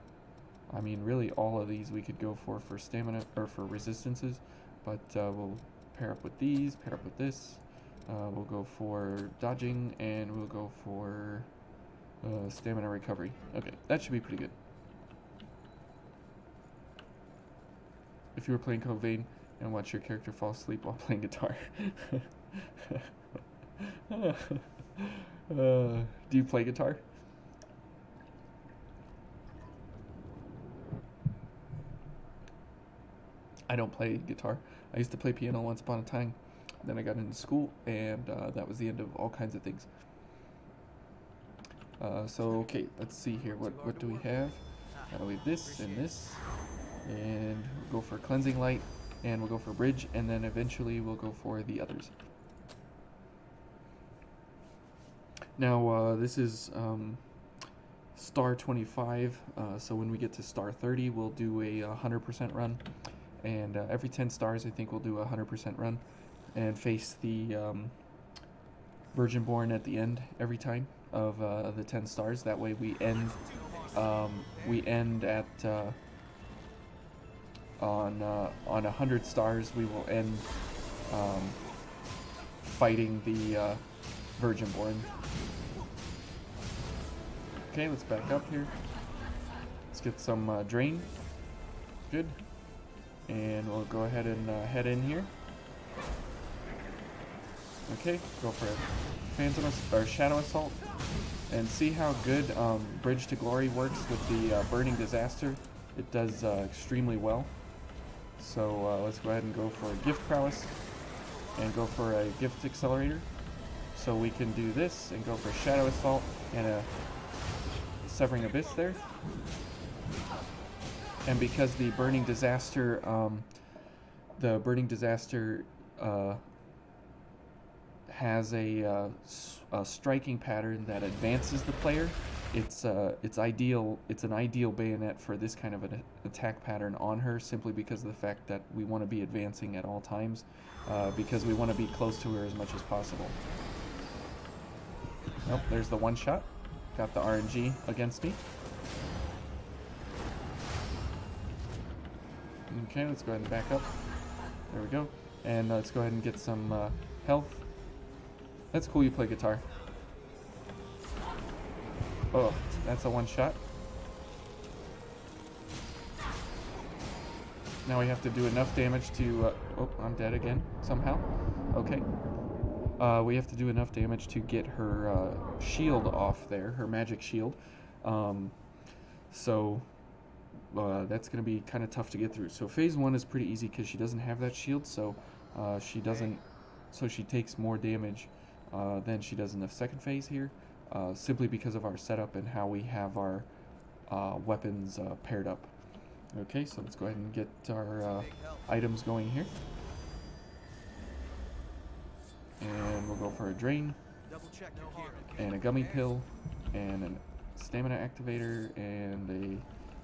I mean, really all of these we could go for stamina or for resistances, but we'll pair up with these, pair up with this. We'll go for dodging, and we'll go for stamina recovery. Okay, that should be pretty good. If you were playing Code Vein and watch your character fall asleep while playing guitar. Do you play guitar? I don't play guitar. I used to play piano once upon a time. Then I got into school, and that was the end of all kinds of things. So okay, let's see here. What do we have? We have this and this, and we'll go for Cleansing Light, and we'll go for Bridge, and then eventually we'll go for the others. Now this is star 25, so when we get to star 30, we'll do a 100% run, and every 10 stars I think we'll do a 100% run, and face the Virgin-born at the end every time of the 10 stars. That way we end at on 100 stars. We will end fighting the Virgin-born. Okay, let's back up here. Let's get some drain. Good. And we'll go ahead and head in here. Okay, go for it. Shadow Assault, and see how good Bridge to Glory works with the Burning Disaster. It does extremely well. So let's go ahead and go for a Gift Prowess and go for a Gift Accelerator. So we can do this and go for Shadow Assault and a Severing Abyss there. And because the Burning Disaster, has a striking pattern that advances the player, it's ideal. It's an ideal bayonet for this kind of an attack pattern on her, simply because of the fact that we want to be advancing at all times, because we want to be close to her as much as possible. Oh, there's the one shot. Got the RNG against me. Okay, let's go ahead and back up. There we go. And let's go ahead and get some health. That's cool you play guitar. Oh, that's a one shot. Now we have to do enough damage to... oh, I'm dead again, somehow. Okay. We have to do enough damage to get her shield off there, her magic shield. So that's going to be kind of tough to get through. So phase 1 is pretty easy because she doesn't have that shield, so she takes more damage than she does in the second phase here, simply because of our setup and how we have our weapons paired up. Okay, so let's go ahead and get our items going here. And we'll go for a drain, and a gummy pill, and a stamina activator, and a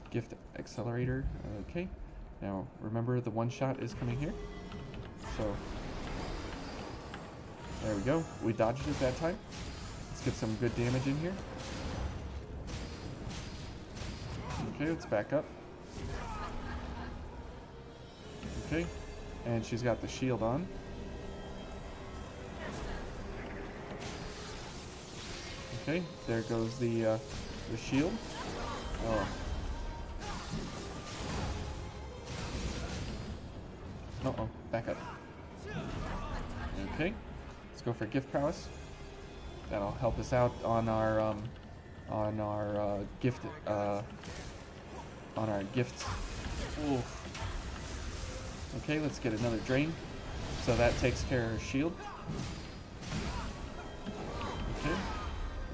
gift accelerator. Okay, now remember the one shot is coming here. So, there we go. We dodged it that time. Let's get some good damage in here. Okay, let's back up. Okay, and she's got the shield on. Okay, there goes the shield. Oh. Uh-oh, back up. Okay, let's go for gift prowess. That'll help us out on our gift on our gifts. Oof. Okay, let's get another drain. So that takes care of her shield. Okay.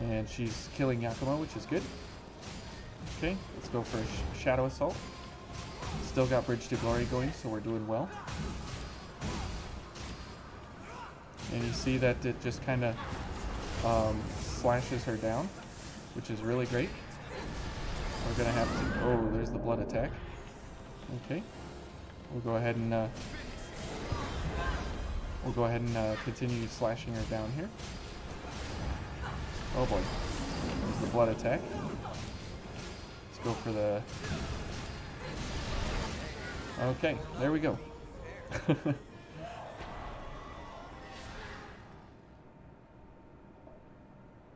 And she's killing Yakumo, which is good. Okay, let's go for a Shadow Assault. Still got Bridge to Glory going, so we're doing well. And you see that it just kind of slashes her down, which is really great. We're going to have to... oh, there's the blood attack. Okay. We'll go ahead and continue slashing her down here. Oh boy. There's the blood attack. Let's go for the... okay, there we go.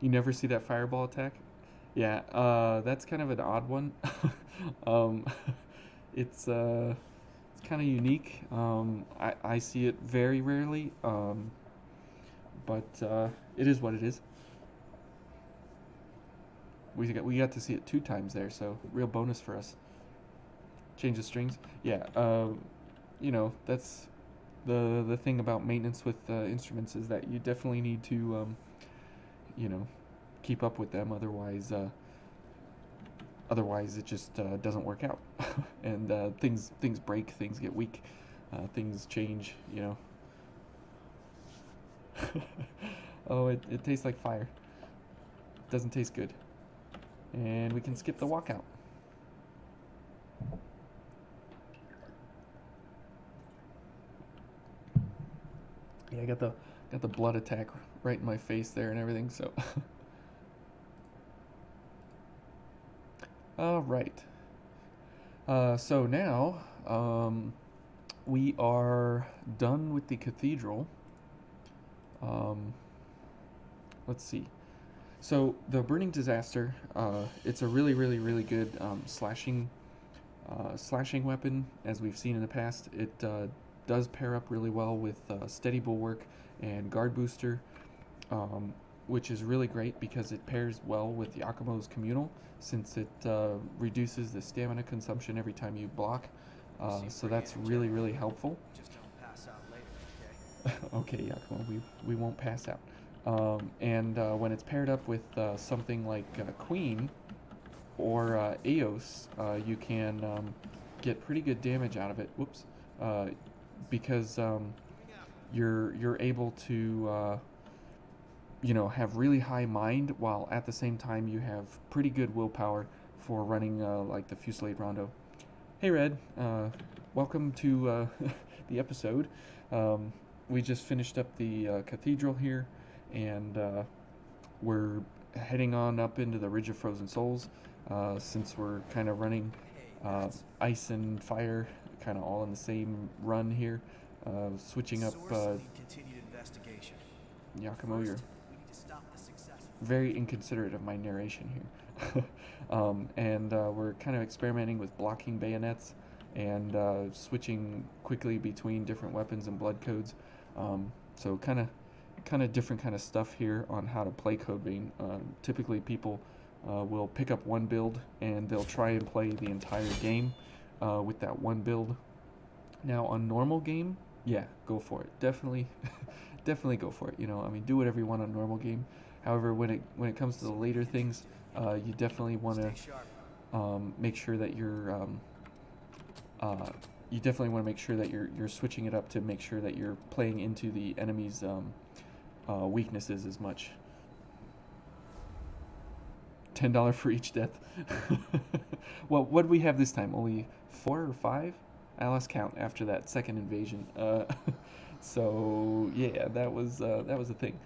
You never see that fireball attack? Yeah, that's kind of an odd one. It's kind of unique. I see it very rarely, but it is what it is. We got to see it 2 times there, so real bonus for us. Change the strings. Yeah, you know, that's the thing about maintenance with instruments, is that you definitely need to, you know, keep up with them. Otherwise, it just doesn't work out, and things break, things get weak, things change. You know. Oh, it tastes like fire. Doesn't taste good. And we can skip the walkout. Yeah, I got the blood attack right in my face there and everything, so. All right. So now we are done with the cathedral. Let's see. So the Burning Disaster, it's a really good slashing weapon, as we've seen in the past. It does pair up really well with Steady Bulwark and Guard Booster, which is really great because it pairs well with Yakumo's Communal, since it reduces the stamina consumption every time you block. So that's really helpful. Just don't pass out later, okay? Okay, Yakumo, we won't pass out. And when it's paired up with something like Queen or Eos, you can get pretty good damage out of it. Whoops, because you're able to have really high mind, while at the same time you have pretty good willpower for running like the Fusillade Rondo. Hey Red, welcome to the episode. We just finished up the Cathedral here, and we're heading on up into the Ridge of Frozen Souls, since we're kind of running ice and fire kind of all in the same run here. Switching up continued investigation. Yakumo, you're First, we need to stop the successor. very inconsiderate of my narration here. And we're kind of experimenting with blocking bayonets and switching quickly between different weapons and blood codes. So kind of different kind of stuff here on how to play Code Vein. Typically, people will pick up one build and they'll try and play the entire game with that one build. Now, on normal game, yeah, go for it. Definitely, definitely go for it. I mean, do whatever you want on normal game. However, when it comes to the later things, you definitely want Stay to sharp. make sure that you're you're switching it up to make sure that you're playing into the enemy's weaknesses as much. $10 for each death. Well, what do we have this time? Only 4 or 5? I lost count after that second invasion. So yeah, that was a thing.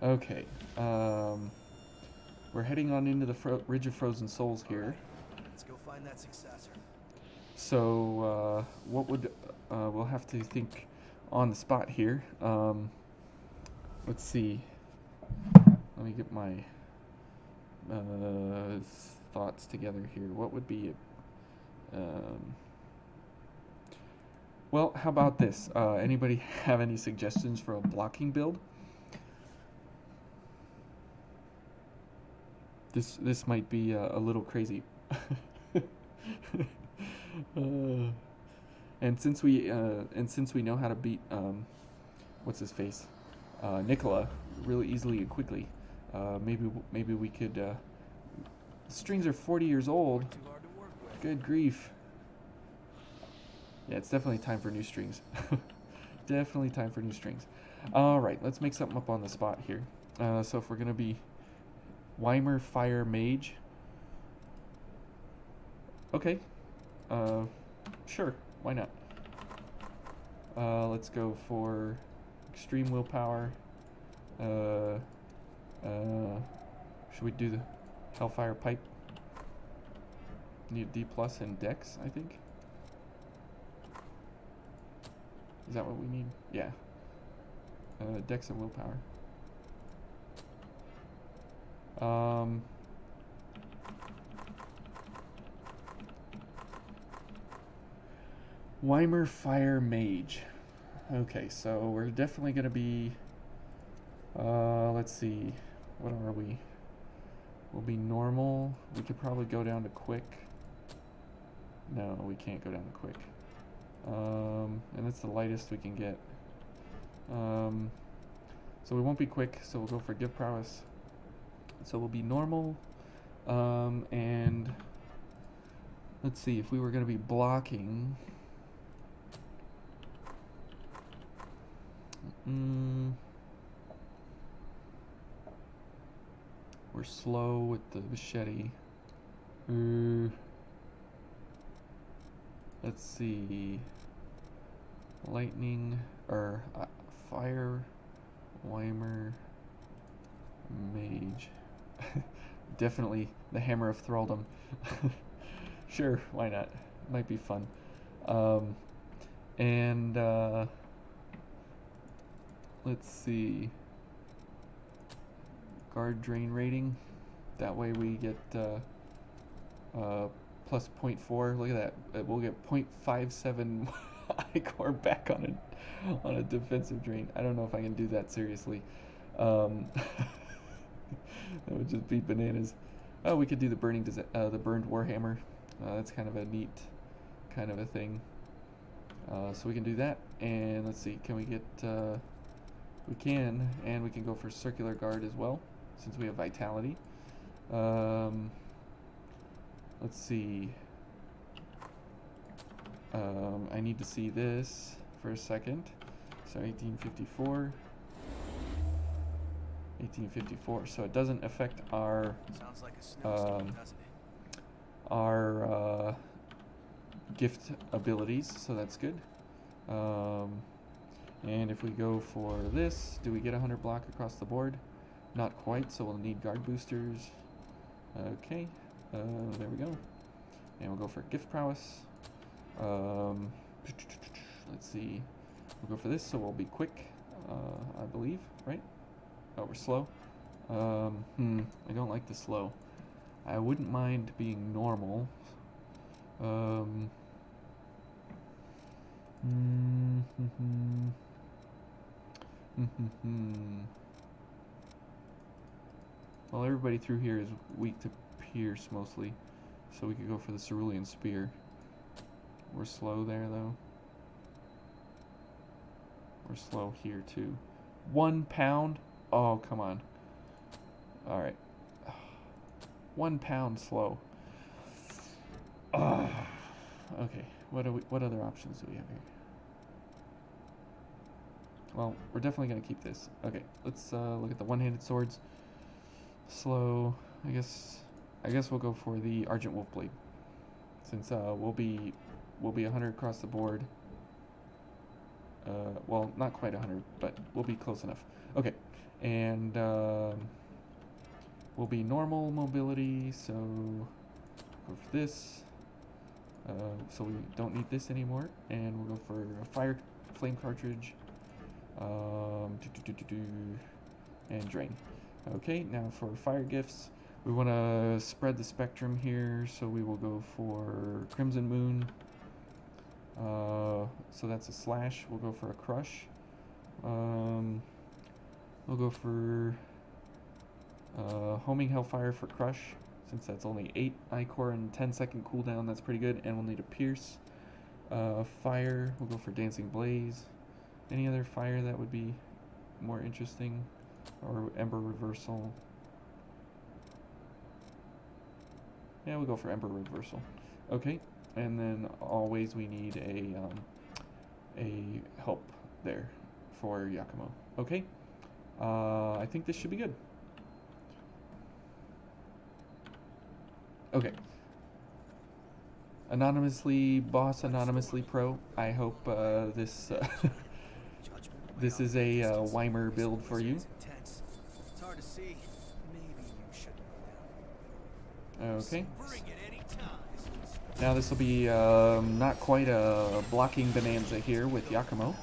Okay, we're heading on into the Ridge of Frozen Souls here. Let's go find that successor. So what would we'll have to think on the spot here. Let's see. Let me get my thoughts together here. What would be well, how about this? Anybody have any suggestions for a blocking build? This might be a little crazy. And since we know how to beat what's his face, Nicola, really easily and quickly, maybe we could. The strings are 40 years old. Too hard to work with. Good grief. Yeah, it's definitely time for new strings. Definitely time for new strings. All right, let's make something up on the spot here. So if we're gonna be Weimer Fire Mage. Okay. Sure. Why not? Let's go for Extreme Willpower. Should we do the Hellfire Pipe? Need D+ and Dex, I think. Is that what we need? Yeah. Dex and Willpower. Weimer Fire Mage. Okay, so we're definitely gonna be. Let's see. What are we? We'll be normal. We could probably go down to quick. No, we can't go down to quick. And it's the lightest we can get. So we won't be quick, so we'll go for Give Prowess. So we'll be normal. And let's see, if we were going to be blocking. We're slow with the machete. Let's see. Lightning or fire, Weimer, Mage. Definitely the Hammer of Thraldom. Sure, why not? Might be fun. And let's see. Guard drain rating. That way we get plus 0.4. Look at that. We'll get 0.57 Ichor back on a defensive drain. I don't know if I can do that seriously. That would just be bananas. Oh, we could do the burned Warhammer. That's kind of a neat kind of a thing. So we can do that. And let's see, can we get? We can, and we can go for Circular Guard as well, since we have Vitality. Let's see. I need to see this for a second. So 1854. 1854. So it doesn't affect our Sounds like a snowstorm, um, doesn't it? our gift abilities, so that's good. And if we go for this, do we get 100 block across the board? Not quite, so we'll need guard boosters. Okay, there we go. And we'll go for gift prowess. Let's see. We'll go for this, so we'll be quick, I believe, right? Oh, we're slow. I don't like the slow. I wouldn't mind being normal. Well, everybody through here is weak to pierce mostly, so we could go for the cerulean spear. We're slow there though. We're slow here too. 1 pound? Oh, come on. Alright. 1 pound slow. Okay, what other options do we have here? Well, we're definitely gonna keep this. Okay, let's look at the one-handed swords. Slow. I guess we'll go for the Argent Wolfblade, since we'll be 100 across the board. Well, not quite 100, but we'll be close enough. Okay, and we'll be normal mobility, so go for this. So we don't need this anymore, and we'll go for a fire flame cartridge. And drain. Okay, now for fire gifts, we want to spread the spectrum here, so we will go for Crimson Moon. So that's a slash. We'll go for a crush. We'll go for homing hellfire for crush, since that's only 8 ichor and 10-second cooldown. That's pretty good. And we'll need a pierce. Fire. We'll go for dancing blaze. Any other fire that would be more interesting? Or ember reversal. Yeah, we'll go for ember reversal. Okay, and then always we need a help there for Yakumo. Okay, I think this should be good. Okay. Anonymously boss, anonymously pro. I hope this this is a Weimer build for you. It's hard to see. Maybe you should know. Okay. Bring it any time. Now this will be not quite a blocking bonanza here with Yakumo,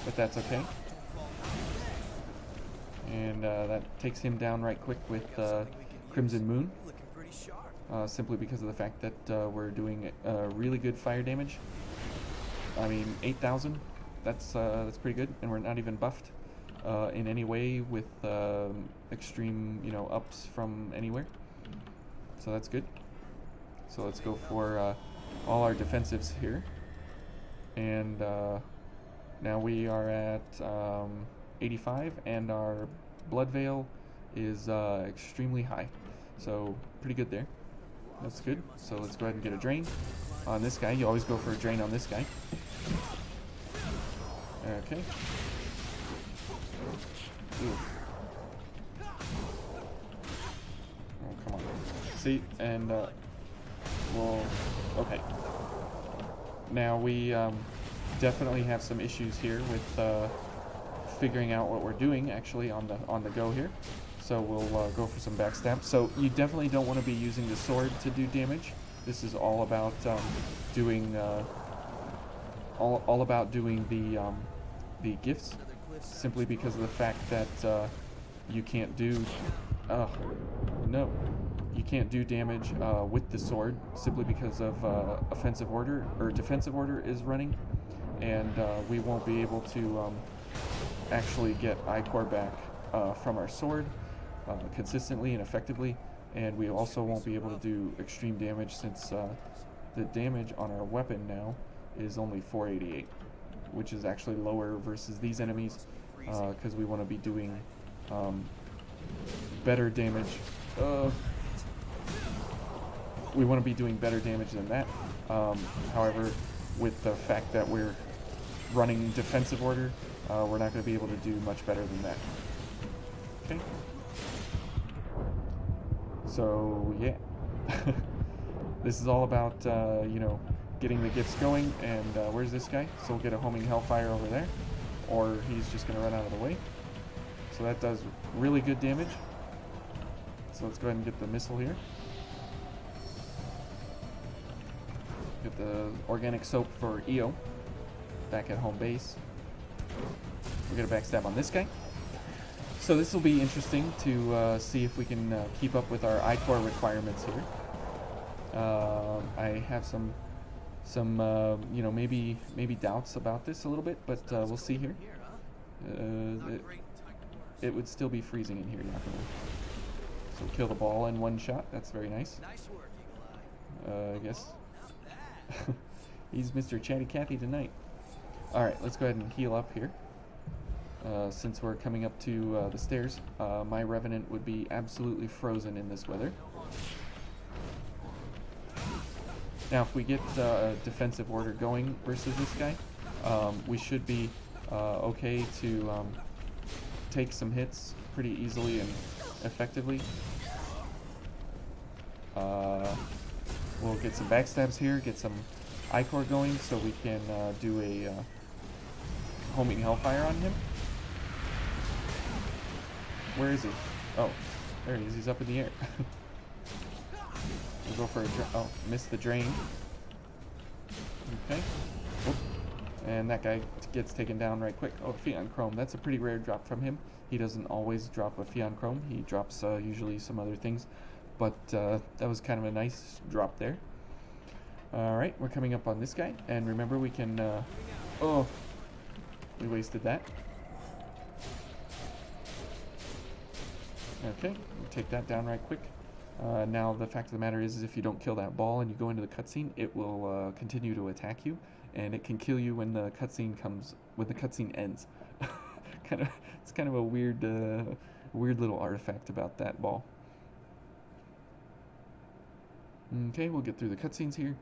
but that's okay. And that takes him down right quick with Crimson Moon, Looking pretty sharp. simply because of the fact that we're doing really good fire damage. I mean, 8,000. That's pretty good, and we're not even buffed in any way with extreme, ups from anywhere. So that's good. So let's go for all our defensives here, and now we are at 85, and our blood veil is extremely high. So pretty good there. That's good. So let's go ahead and get a drain on this guy. You always go for a drain on this guy. Okay. Ooh. Oh, come on. See, and well, okay. Now we definitely have some issues here with figuring out what we're doing actually on the go here. So we'll go for some backstab. So you definitely don't want to be using the sword to do damage. This is all about doing all about doing the gifts, simply because of the fact that you can't do you can't do damage with the sword, simply because of offensive order or defensive order is running, and we won't be able to actually get ichor back from our sword consistently and effectively, and we also won't be able to do extreme damage, since the damage on our weapon now is only 488, which is actually lower versus these enemies, because we want to be doing better damage. We want to be doing better damage than that. However, with the fact that we're running defensive order, we're not going to be able to do much better than that. Okay. So yeah, this is all about you know, getting the gifts going. And where's this guy? So we'll get a homing hellfire over there, or he's just going to run out of the way. So that does really good damage. So let's go ahead and get the missile here. Get the organic soap for EO back at home base. We're going to backstab on this guy. So this will be interesting to see if we can keep up with our I-Core requirements here. I have some you know, maybe doubts about this a little bit, but we'll see here. It would still be freezing in here, Yakumo. So kill the ball in one shot. That's very nice. Nice work, Eagle Eye. I guess. Not bad. He's Mr. Chatty Cathy tonight. Alright, let's go ahead and heal up here. Since we're coming up to the stairs, my Revenant would be absolutely frozen in this weather. Now, if we get a defensive order going versus this guy, we should be okay to take some hits pretty easily and effectively. We'll get some backstabs here, get some I-Core going so we can do a homing hellfire on him. Where is he? Oh, there he is. He's up in the air. We'll go for a oh, missed the drain. Okay. Oop. And that guy gets taken down right quick. Oh, Pheon Chrome. That's a pretty rare drop from him. He doesn't always drop a Pheon Chrome. He drops usually some other things. But that was kind of a nice drop there. Alright, we're coming up on this guy. And remember, we can... oh, we wasted that. Okay, we'll take that down right quick. Now, the fact of the matter is if you don't kill that ball and you go into the cutscene, it will continue to attack you, and it can kill you when the cutscene ends. It's kind of a weird little artifact about that ball. Okay, we'll get through the cutscenes here.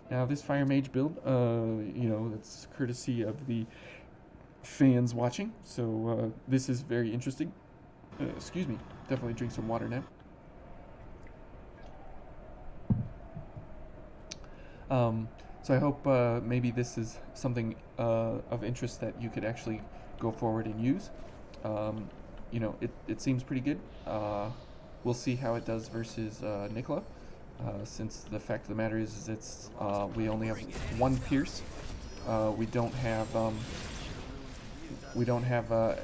Now, this Fire Mage build, you know, that's courtesy of the fans watching, so this is very interesting. Excuse me, definitely drink some water now. So I hope maybe this is something of interest that you could actually go forward and use. You know, it seems pretty good. We'll see how it does versus Nicola, since the fact of the matter is it's we only have one pierce. We don't have an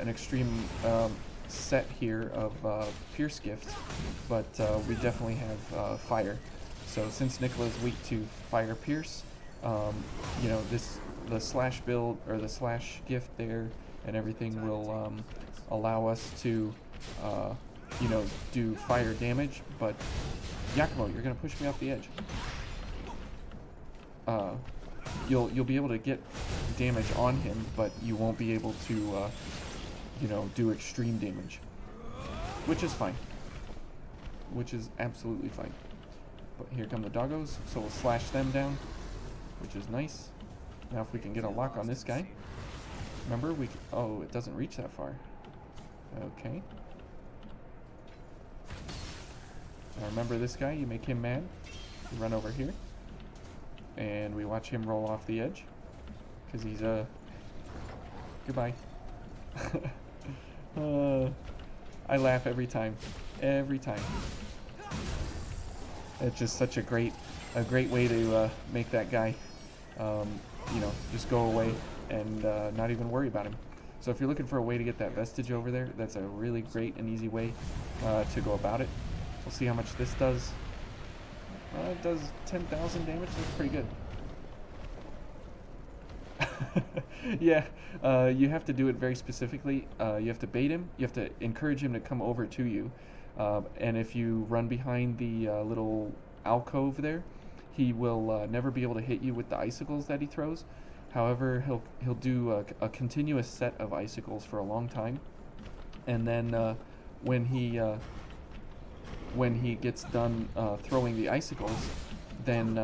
extreme set here of pierce gifts, but we definitely have fire. So since Nicola's weak to fire pierce, you know, the slash build or the slash gift there and everything will allow us to you know, do fire damage. But Yakumo, you're gonna push me off the edge. You'll be able to get damage on him, but you won't be able to you know, do extreme damage, which is fine. Which is absolutely fine. But here come the doggos, so we'll slash them down, which is nice. Now if we can get a lock on this guy. Remember, oh, it doesn't reach that far. Okay. Now remember this guy, you make him mad. You run over here. And we watch him roll off the edge. Because he's goodbye. I laugh every time. Every time. It's just such a great way to make that guy, you know, just go away and not even worry about him. So if you're looking for a way to get that vestige over there, that's a really great and easy way to go about it. We'll see how much this does. It does 10,000 damage. That's pretty good. Yeah, you have to do it very specifically. You have to bait him. You have to encourage him to come over to you. And if you run behind the little alcove there, he will never be able to hit you with the icicles that he throws. However, he'll do a continuous set of icicles for a long time, and then when he gets done throwing the icicles, then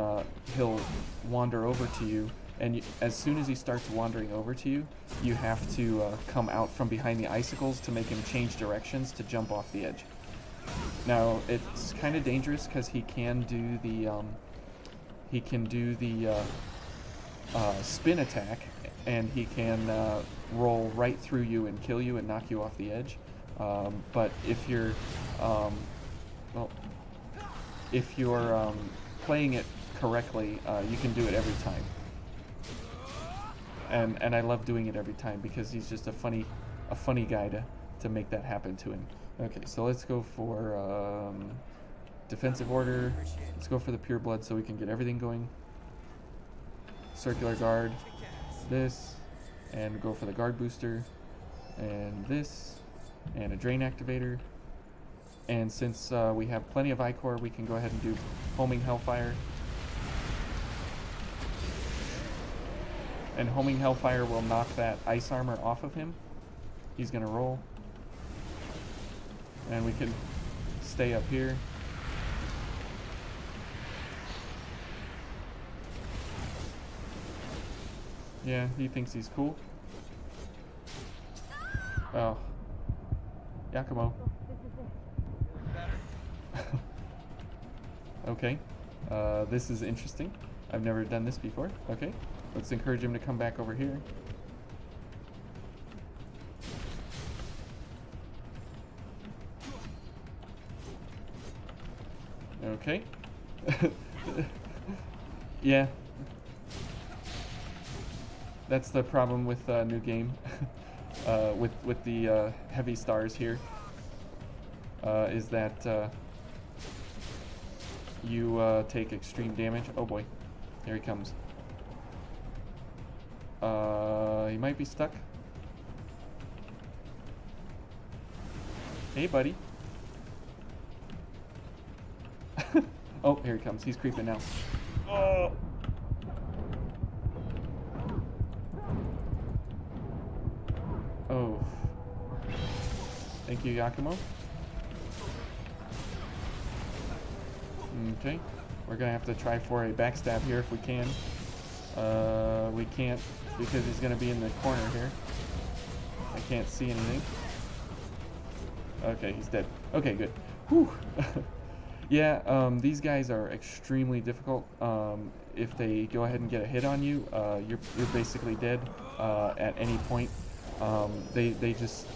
he'll wander over to you and as soon as he starts wandering over to you, you have to come out from behind the icicles to make him change directions to jump off the edge. Now it's kind of dangerous because he can do the spin attack, and he can roll right through you and kill you and knock you off the edge. But if you're playing it correctly, you can do it every time. And I love doing it every time because he's just a funny guy to make that happen to him. Okay, so let's go for defensive order. Let's go for the pure blood so we can get everything going. Circular guard, this, and go for the guard booster, and this, and a drain activator. And since we have plenty of Ichor, we can go ahead and do homing hellfire. And homing hellfire will knock that ice armor off of him. He's gonna roll. And we can stay up here. Yeah, he thinks he's cool. Oh. Yakumo. Okay. This is interesting. I've never done this before. Okay. Let's encourage him to come back over here. Okay. Yeah. That's the problem with new game. with the heavy stars here. Is that you take extreme damage. Oh boy. Here he comes. He might be stuck. Hey, buddy. Oh, here he comes. He's creeping now. Oh. Oh. Thank you, Yakumo. Okay. We're gonna have to try for a backstab here if we can. We can't because he's gonna be in the corner here. I can't see anything. Okay, he's dead. Okay, good. Whew. Yeah, these guys are extremely difficult. If they go ahead and get a hit on you, you're basically dead at any point. They just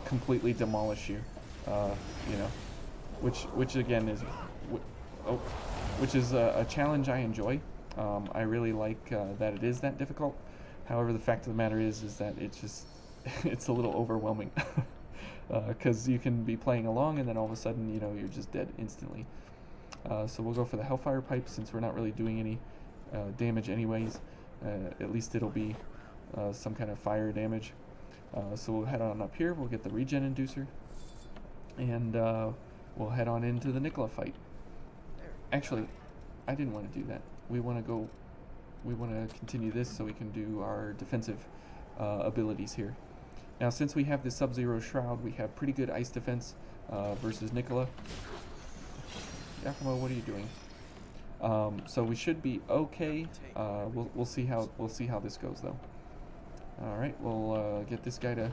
completely demolish you. You know, which again is which is a challenge I enjoy. I really like that it is that difficult. However, the fact of the matter is that it's just it's a little overwhelming. Because you can be playing along and then all of a sudden, you know, you're just dead instantly. So we'll go for the Hellfire Pipe since we're not really doing any damage anyways. At least it'll be some kind of fire damage. So we'll head on up here, we'll get the regen inducer, and we'll head on into the Nicola fight. Actually, I didn't want to do that. We want to continue this so we can do our defensive abilities here. Now, since we have the Sub-Zero Shroud, we have pretty good ice defense versus Nicola. Yakumo, what are you doing? So we should be okay. We'll see how this goes, though. All right, we'll get this guy to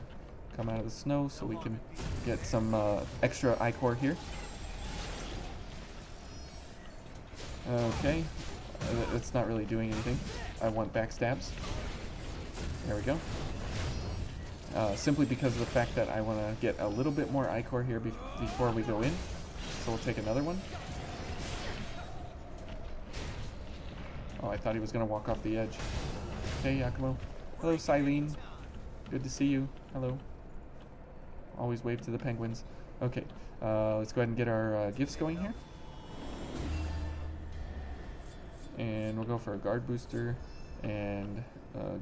come out of the snow so we can get some extra Ichor here. Okay, it's not really doing anything. I want backstabs. There we go. Simply because of the fact that I want to get a little bit more Ichor here before we go in. So we'll take another one. Oh, I thought he was going to walk off the edge. Hey, Yakumo. Hello, Silene. Good to see you. Hello. Always wave to the penguins. Okay, let's go ahead and get our gifts going here. And we'll go for a guard booster and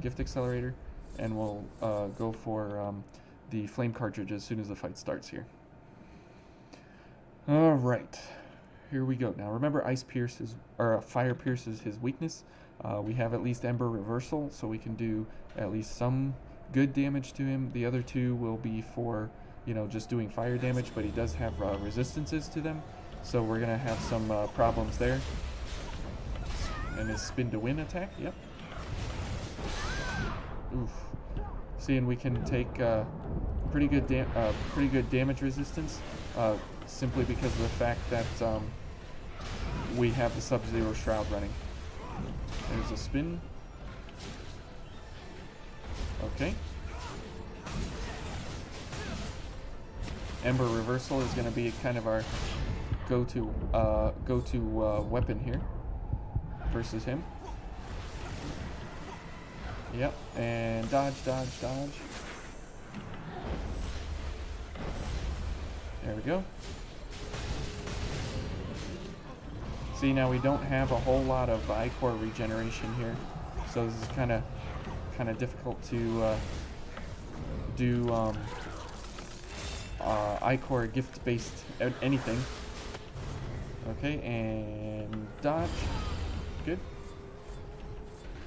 gift accelerator. And we'll go for the flame cartridge as soon as the fight starts here. All right, here we go. Now remember, fire pierce is his weakness. We have at least Ember Reversal, so we can do at least some good damage to him. The other two will be for, you know, just doing fire damage, but he does have resistances to them, so we're gonna have some problems there. And his spin to win attack. Yep. Oof. See, and we can take pretty good damage resistance simply because of the fact that we have the Sub-Zero Shroud running. There's a spin. Okay. Ember Reversal is going to be kind of our go-to weapon here versus him. Yep, and dodge, dodge, dodge. There we go. See, now we don't have a whole lot of Ichor regeneration here, so this is kind of difficult to do Ichor gift-based anything. Okay, and dodge. Good.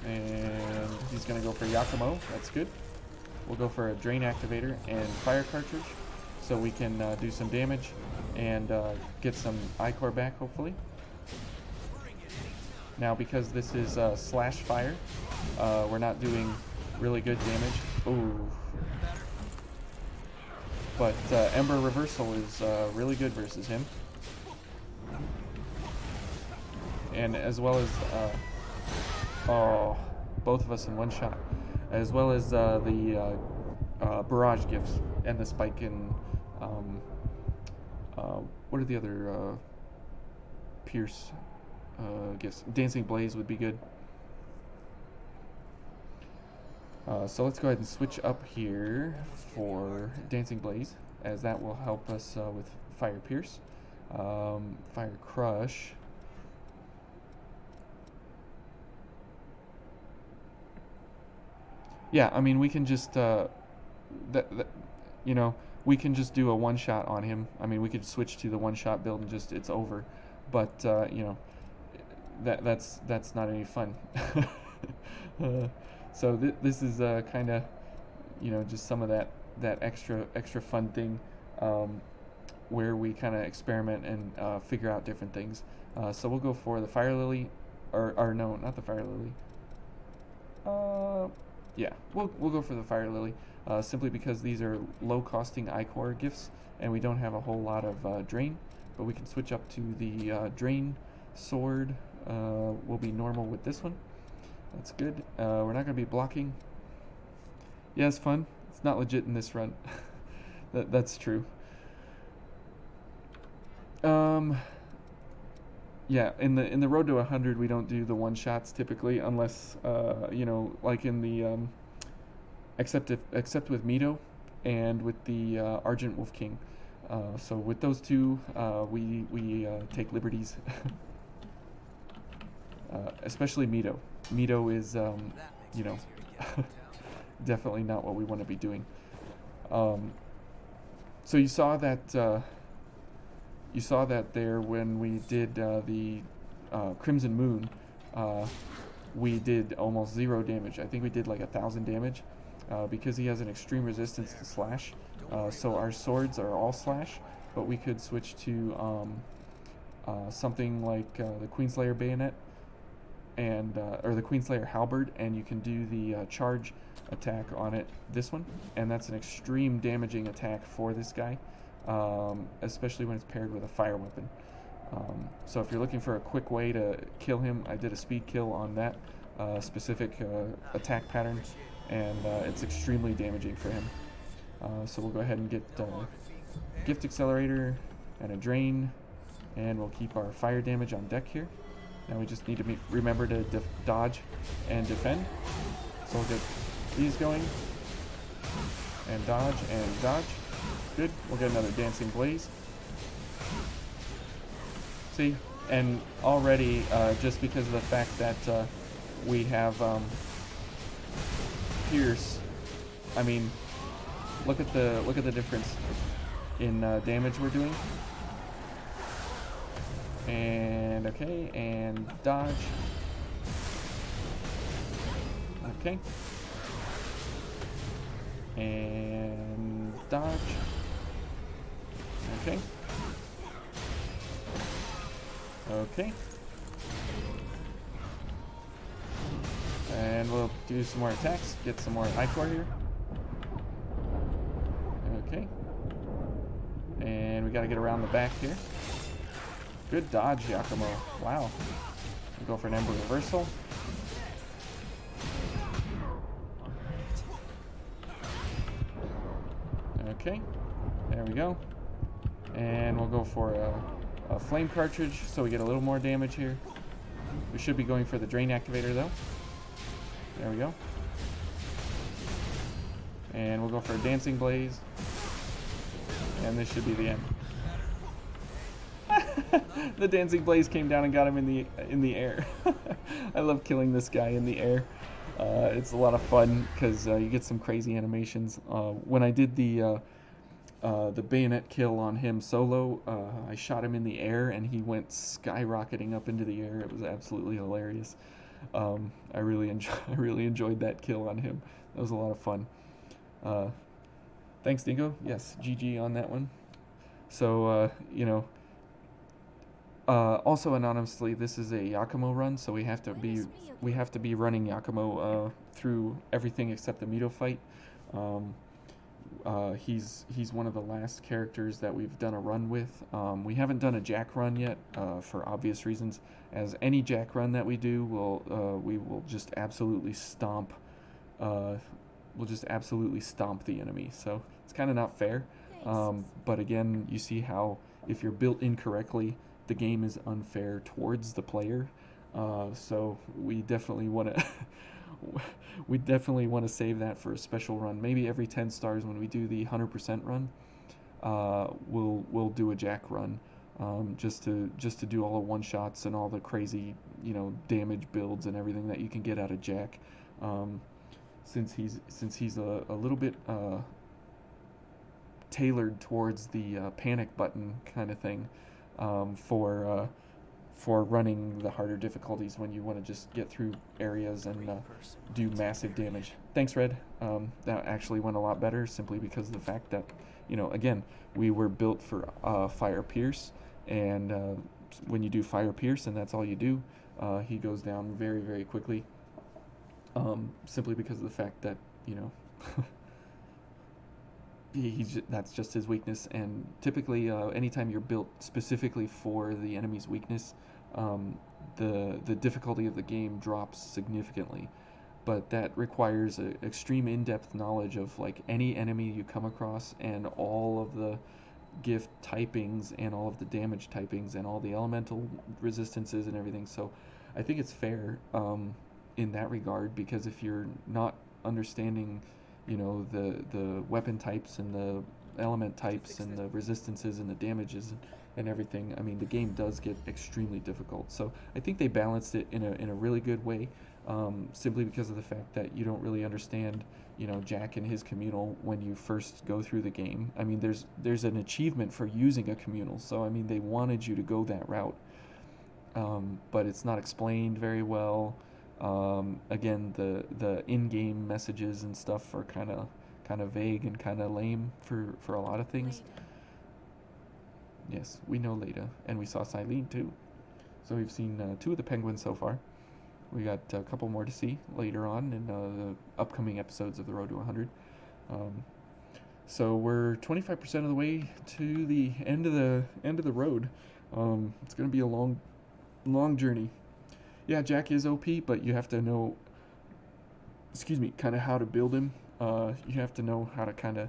And he's going to go for Yakumo. That's good. We'll go for a Drain Activator and Fire Cartridge so we can do some damage and get some Ichor back, hopefully. Now, because this is slash fire, we're not doing really good damage. Ooh. But Ember Reversal is really good versus him. And as well as... oh, both of us in one shot. As well as the Barrage Gifts and the Spike and... what are the other Pierce gifts? Dancing Blaze would be good. So let's go ahead and switch up here for Dancing Blaze, as that will help us with Fire Pierce. Fire Crush. Yeah, I mean, we can just, you know, we can just do a one-shot on him. I mean, we could switch to the one-shot build and just, it's over. But, you know, that's not any fun. So this is kind of, you know, just some of that extra fun thing where we kind of experiment and figure out different things. So we'll go for the Fire Lily, or no, not the Fire Lily. Yeah, we'll go for the Fire Lily, simply because these are low-costing Ichor gifts, and we don't have a whole lot of Drain, but we can switch up to the Drain Sword. Will be normal with this one. That's good. We're not going to be blocking. Yeah, it's fun. It's not legit in this run. That's true. Yeah, in the Road to 100, we don't do the one-shots typically, unless, you know, like in the, except with Mito and with the Argent Wolf King. So with those two, we take liberties. Especially Mito. Mito is, you know, definitely not what we want to be doing. So you saw that. You saw that there when we did the Crimson Moon. We did almost 0 damage. I think we did like 1,000 damage because he has an extreme resistance to slash. So our swords are all slash, but we could switch to something like the Queenslayer Bayonet and or the Queenslayer Halberd, and you can do the charge attack on it. This one, and that's an extreme damaging attack for this guy. Especially when it's paired with a fire weapon. So if you're looking for a quick way to kill him, I did a speed kill on that specific attack pattern, and it's extremely damaging for him. So we'll go ahead and get Gift Accelerator and a Drain, and we'll keep our fire damage on deck here. Now we just need to remember to dodge and defend. So we'll get these going, and dodge and dodge. Good. We'll get another Dancing Blaze. See, and already just because of the fact that we have Pierce, I mean, look at the difference in damage we're doing. And okay, and dodge. Okay. And dodge. Okay. Okay. And we'll do some more attacks, get some more I-core here. Okay. And we gotta get around the back here. Good dodge, Yakumo. Wow. We'll go for an Ember Reversal. Okay. There we go. And we'll go for a Flame Cartridge so we get a little more damage here. We should be going for the Drain Activator though. There we go. And we'll go for a Dancing Blaze. And this should be the end. The Dancing Blaze came down and got him in the air. I love killing this guy in the air. It's a lot of fun because you get some crazy animations. When I did the bayonet kill on him solo, I shot him in the air and he went skyrocketing up into the air. It was absolutely hilarious. I really enjoyed that kill on him. That was a lot of fun. Thanks, Dingo. Yes, GG on that one. So, also anonymously, this is a Yakumo run, so we have to be running Yakumo through everything except the Mito fight. He's one of the last characters that we've done a run with. We haven't done a Jack run yet for obvious reasons. As any Jack run that we do, we will just absolutely stomp. We'll just absolutely stomp the enemy. So it's kind of not fair. But again, you see how if you're built incorrectly, the game is unfair towards the player. So we definitely want to we definitely want to save that for a special run. Maybe every 10 stars when we do the 100% run, we'll do a Jack run, just to do all the one shots and all the crazy damage builds and everything that you can get out of Jack. Since he's a little bit tailored towards the panic button kind of thing, for running the harder difficulties when you want to just get through areas and do massive damage. Thanks, Red. That actually went a lot better simply because of the fact that, again, we were built for Fire Pierce, and when you do Fire Pierce and that's all you do, he goes down very, very quickly, simply because of the fact that, that's just his weakness. And typically anytime you're built specifically for the enemy's weakness, the difficulty of the game drops significantly. But that requires a extreme in-depth knowledge of like any enemy you come across and all of the gift typings and all of the damage typings and all the elemental resistances and everything. So I think it's fair in that regard, because if you're not understanding the weapon types and the element types and the resistances and the damages and everything, I mean, the game does get extremely difficult. So I think they balanced it in a really good way, simply because of the fact that you don't really understand Jack and his communal when you first go through the game. I mean, there's an achievement for using a communal, so I mean they wanted you to go that route, but it's not explained very well. Again, the in-game messages and stuff are kind of vague and kind of lame for a lot of things. Yes, we know Leda, and we saw Silene too. So we've seen 2 of the penguins so far. We got a couple more to see later on in the upcoming episodes of the Road to 100. So we're 25% of the way to the end of the road. It's going to be a long journey. Yeah, Jack is OP, but you have to know, kind of how to build him. You have to know how to kind of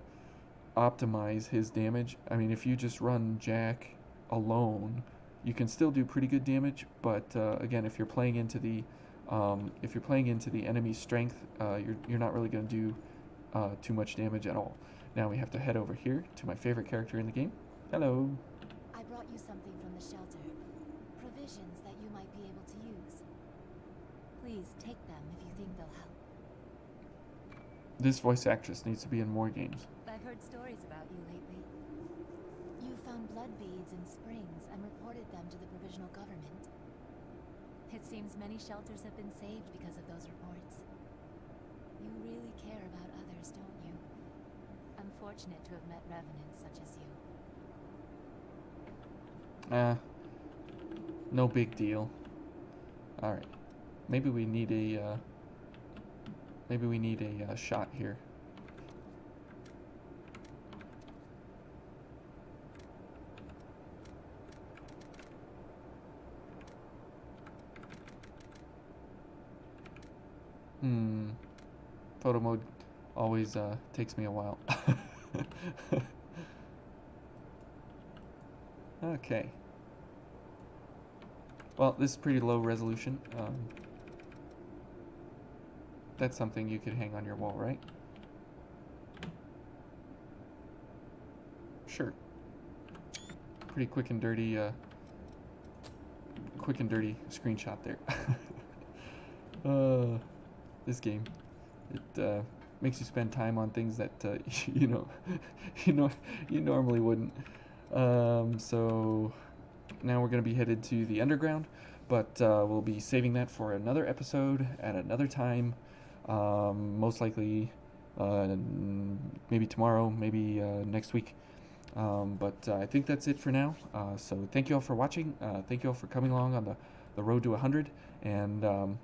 optimize his damage. I mean, if you just run Jack alone, you can still do pretty good damage. But again, if you're playing into the enemy's strength, you're not really going to do too much damage at all. Now we have to head over here to my favorite character in the game. Hello. I brought you something from the shelter. Provisions that you might be able to use. Please take them if you think they'll help. This voice actress needs to be in more games. I've heard stories about you lately. You found blood beads in springs and reported them to the provisional government. It seems many shelters have been saved because of those reports. You really care about others, don't you? I'm fortunate to have met revenants such as you. No big deal. Alright. Maybe we need maybe we need a shot here. Photo mode always takes me a while. Okay. Well, this is pretty low resolution. That's something you could hang on your wall, right? Sure. Pretty quick and dirty screenshot there. This game, it makes you spend time on things that you know, you normally wouldn't. So now we're gonna be headed to the underground, but we'll be saving that for another episode at another time. Most likely, maybe tomorrow, maybe next week. But I think that's it for now. So thank you all for watching. Thank you all for coming along on the road to 100. And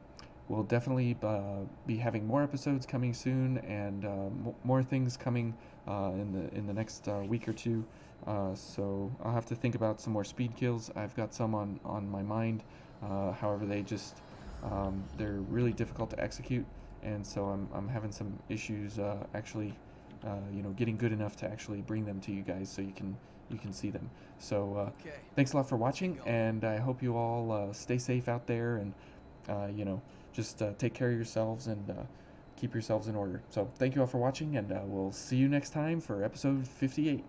we'll definitely be having more episodes coming soon, and more things coming in the next week or two. So I'll have to think about some more speed kills. I've got some on my mind. However, they're really difficult to execute, and so I'm having some issues actually getting good enough to actually bring them to you guys so you can see them. So thanks a lot for watching, and I hope you all stay safe out there, and just take care of yourselves and keep yourselves in order. So thank you all for watching, and we'll see you next time for episode 58.